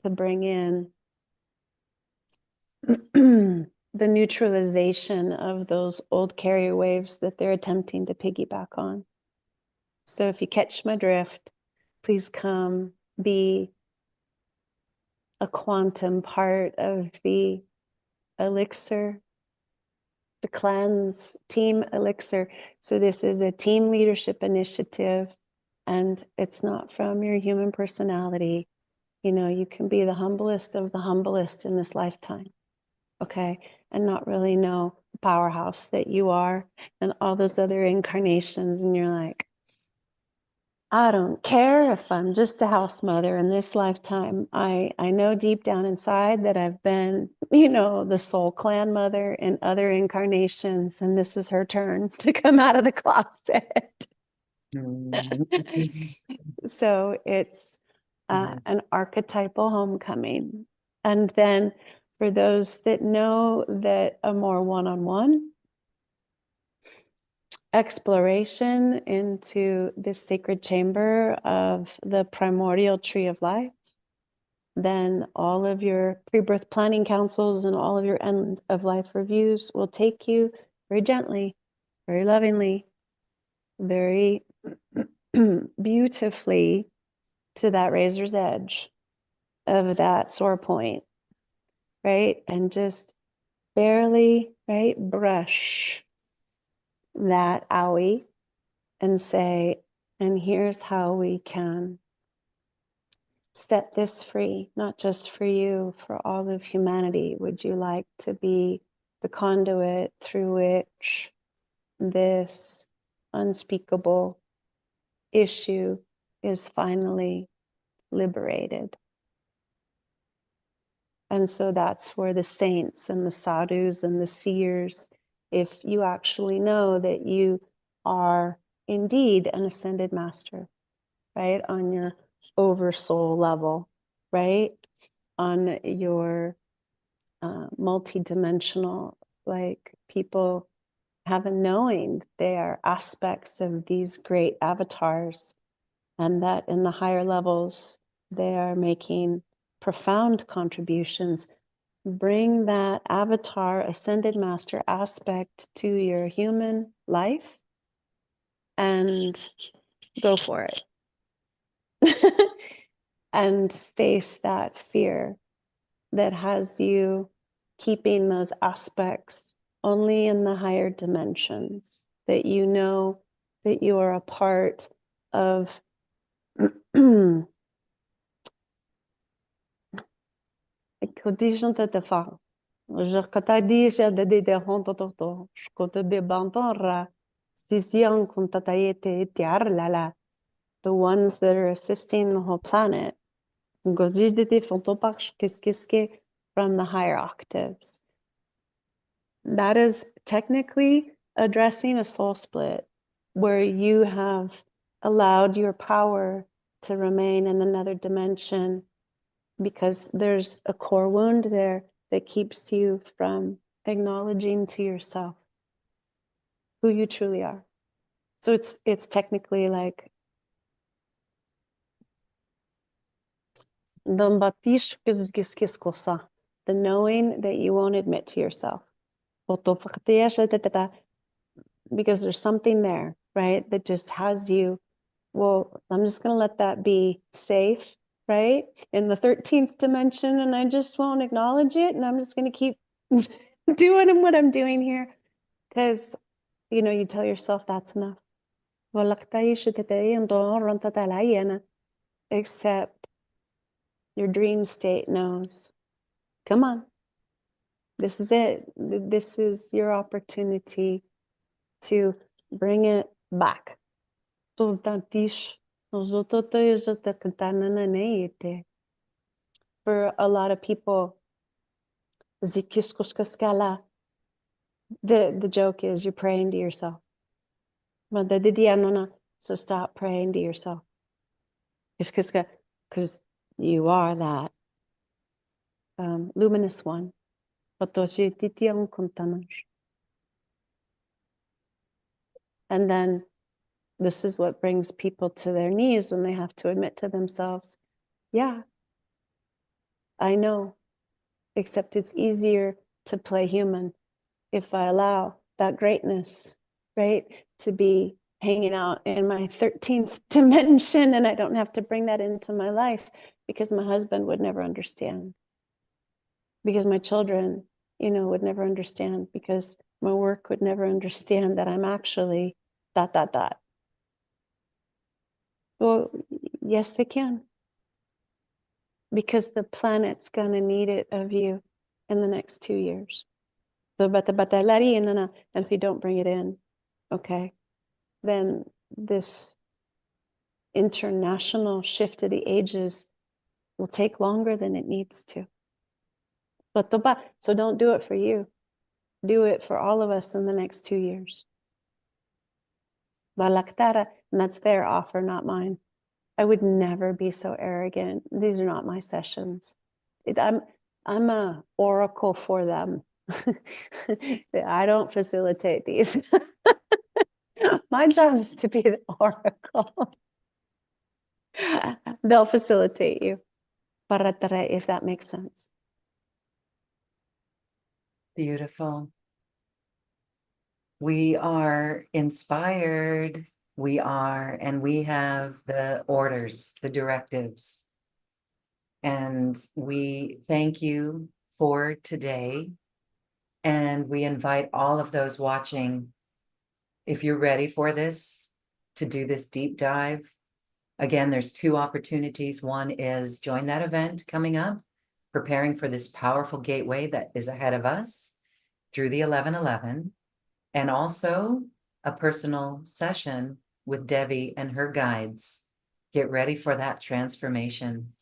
to bring in the neutralization of those old carrier waves that they're attempting to piggyback on. So if you catch my drift, please come be a quantum part of the elixir, the clan's team elixir. So this is a team leadership initiative, and it's not from your human personality. You know, you can be the humblest of the humblest in this lifetime, okay, and not really know the powerhouse that you are and all those other incarnations, and you're like, I don't care if I'm just a house mother in this lifetime. I know deep down inside that I've been, you know, the soul clan mother in other incarnations, and this is her turn to come out of the closet. So it's an archetypal homecoming. And then for those that know that a more one-on-one exploration into this sacred chamber of the primordial tree of life, then all of your pre-birth planning councils and all of your end of life reviews will take you very gently, very lovingly, very beautifully to that razor's edge of that sore point, right? And just barely, right, brush that owie and say, and here's how we can set this free, not just for you, for all of humanity. Would you like to be the conduit through which this unspeakable issue is finally liberated. And so that's for the saints and the sadhus and the seers. If you actually know that you are indeed an ascended master, right? On your oversoul level, right? On your multidimensional, like people have a knowing they are aspects of these great avatars, and that in the higher levels, they are making profound contributions. Bring that avatar, ascended master aspect to your human life and go for it. And face that fear that has you keeping those aspects only in the higher dimensions, that you know that you are a part of condition de fa. Je kata di je de honto toto. Shkote be bantora. Sisian kuntatayete tiar lala. The ones that are assisting the whole planet. Godis de fontopak kiske from the higher octaves. That is technically addressing a soul split where you have allowed your power to remain in another dimension because there's a core wound there that keeps you from acknowledging to yourself who you truly are. So it's technically like the knowing that you won't admit to yourself. Because there's something there, right? That just has you, well, I'm just going to let that be safe, right? In the 13th dimension, and I just won't acknowledge it. And I'm just going to keep doing what I'm doing here. Because, you know, you tell yourself that's enough. Except your dream state knows, come on, this is it. This is your opportunity to bring it back. For a lot of people, the joke is you're praying to yourself. So stop praying to yourself. Because you are that luminous one. And then this is what brings people to their knees when they have to admit to themselves, yeah, I know, except it's easier to play human if I allow that greatness, right, to be hanging out in my 13th dimension, and I don't have to bring that into my life because my husband would never understand, because my children, you know, would never understand, because my work would never understand that I'm actually ... Well, yes, they can, because the planet's gonna need it of you in the next 2 years. So, and if you don't bring it in, okay, then this international shift of the ages will take longer than it needs to. So don't do it for you. Do it for all of us in the next 2 years. And that's their offer, not mine. I would never be so arrogant. These are not my sessions. I'm a oracle for them. I don't facilitate these. My job is to be the oracle. They'll facilitate you, if that makes sense. Beautiful. We are inspired. We are, and we have the orders, the directives. And we thank you for today. And we invite all of those watching, if you're ready for this, to do this deep dive. Again, there's 2 opportunities. One is join that event coming up, preparing for this powerful gateway that is ahead of us through the 1111, and also a personal session with Devi and her guides. Get ready for that transformation.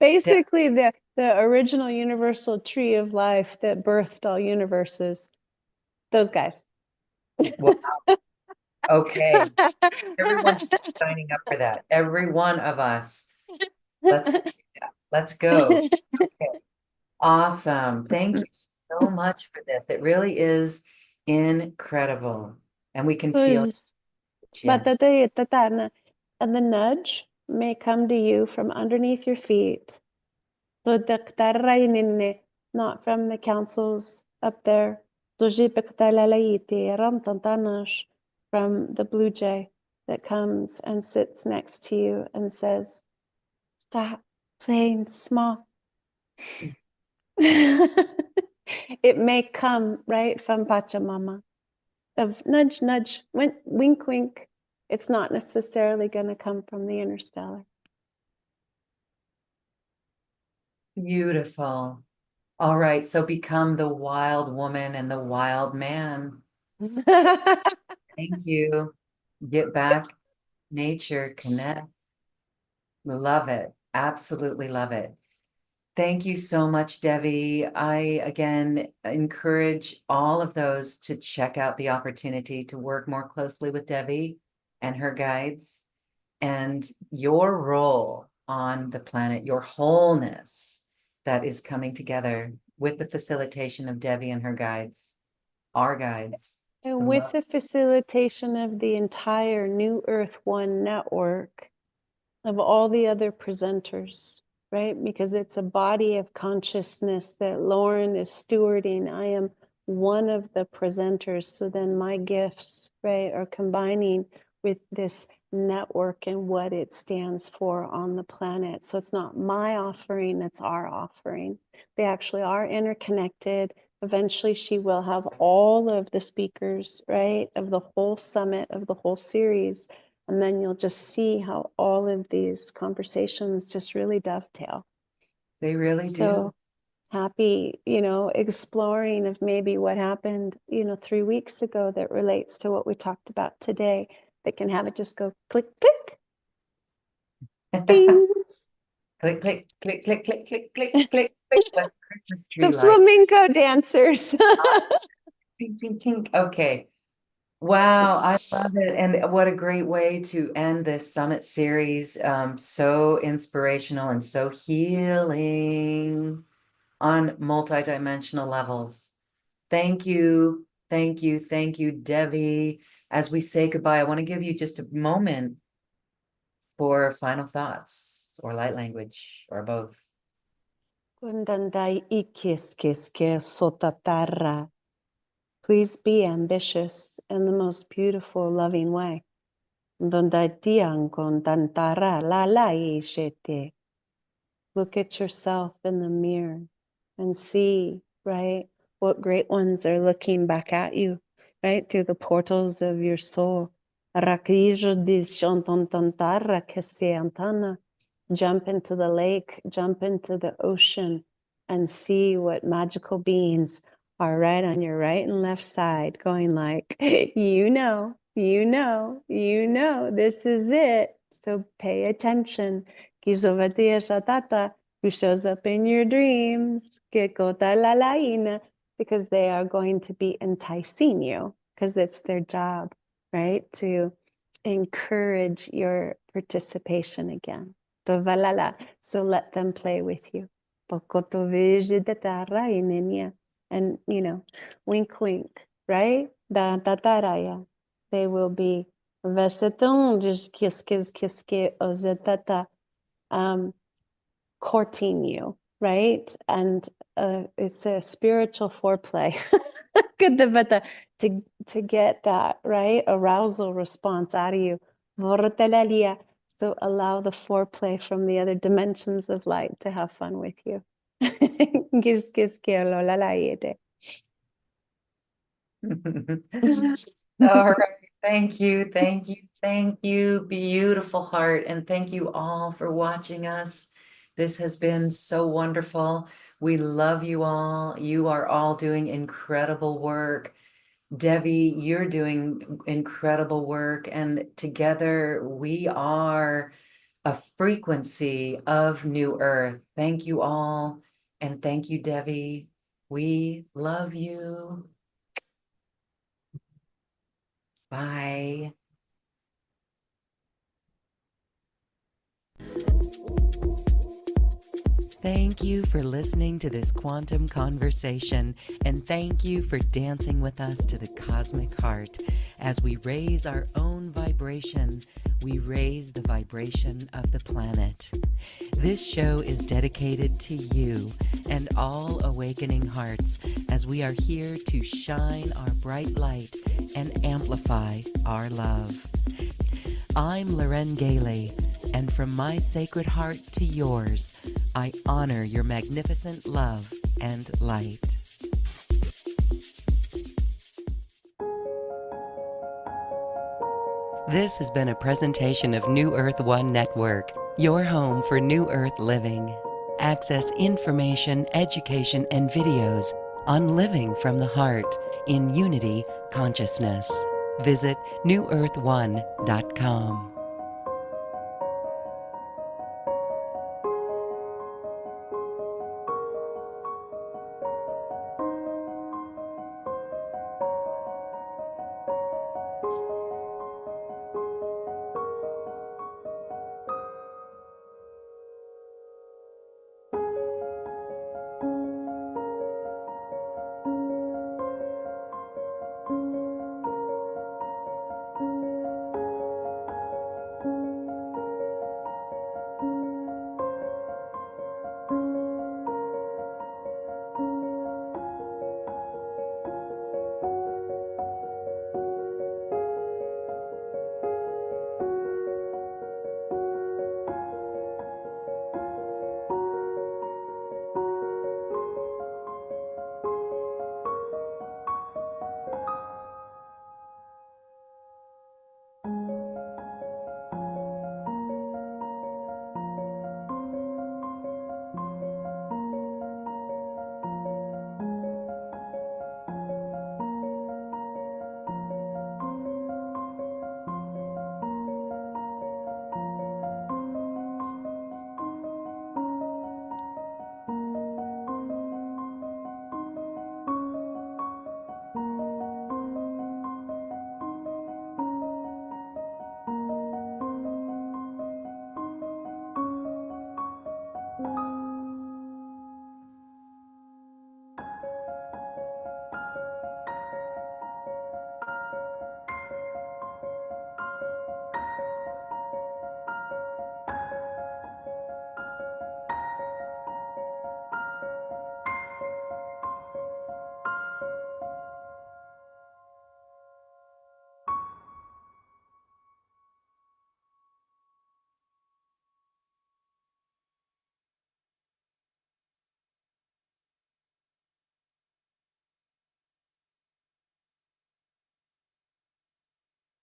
Basically, the original universal tree of life that birthed all universes, those guys. Wow. Okay. Everyone's signing up for that. Every one of us. Let's do that. Let's go. Okay. Awesome. Thank you so much for this. It really is incredible. And we can feel it. But Yes. and the nudge may come to you from underneath your feet. Not from the councils up there. From the blue jay that comes and sits next to you and says, "Stop playing small." It may come right from Pachamama of nudge, nudge, wink, wink. It's not necessarily going to come from the interstellar. Beautiful. All right. So become the wild woman and the wild man. Thank you. Get back, nature, connect. Love it. Absolutely love it. Thank you so much, Devi. I again encourage all of those to check out the opportunity to work more closely with Devi and her guides and your role on the planet, your wholeness that is coming together with the facilitation of Devi and her guides, our guides. And with the facilitation of the entire New Earth One network of all the other presenters, right? Because it's a body of consciousness that Lauren is stewarding. I am one of the presenters. So then my gifts, right, are combining with this network and what it stands for on the planet. So it's not my offering, it's our offering. They actually are interconnected. Eventually, she will have all of the speakers, right, of the whole summit, of the whole series. And then you'll just see how all of these conversations just really dovetail. They really do. So happy, exploring of maybe what happened, 3 weeks ago that relates to what we talked about today, that can have it just go click, click, ding. Click, click, click, click, click, click, click, click, click, like Christmas tree The light. flamenco dancers. Tink, tink, tink. Okay. Wow, I love it. And what a great way to end this summit series. So inspirational and so healing on multidimensional levels. Thank you. Thank you. Thank you, Devi. As we say goodbye, I want to give you just a moment for final thoughts or light language or both. Kundandai ikiskiske sotatarra. Please be ambitious in the most beautiful, loving way. Dondai tiang kondantara la la ishete. Look at yourself in the mirror and see, right, what great ones are looking back at you, right, through the portals of your soul. Jump into the lake, jump into the ocean, and see what magical beings are right on your right and left side, going like, you know, you know, you know, this is it. So pay attention. Kisovatiya Shatata, who shows up in your dreams, Kekota Lalaina, because they are going to be enticing you, because it's their job, right, to encourage your participation again. So let them play with you. And wink wink, right? They will be courting you, right? And it's a spiritual foreplay. to get that, right, arousal response out of you. So allow the foreplay from the other dimensions of light to have fun with you. All right. Thank you. Thank you. Thank you, beautiful heart. And thank you all for watching us. This has been so wonderful. We love you all. You are all doing incredible work. Devi, you're doing incredible work, and together we are a frequency of New Earth. Thank you all, and thank you, Devi. We love you. Bye. Thank you for listening to this quantum conversation, and thank you for dancing with us to the cosmic heart. As we raise our own vibration, we raise the vibration of the planet. This show is dedicated to you and all awakening hearts, as we are here to shine our bright light and amplify our love. I'm Loren Gailey, and from my sacred heart to yours, I honor your magnificent love and light. This has been a presentation of New Earth One Network, your home for New Earth living. Access information, education, and videos on living from the heart in unity consciousness. Visit newearth1.com.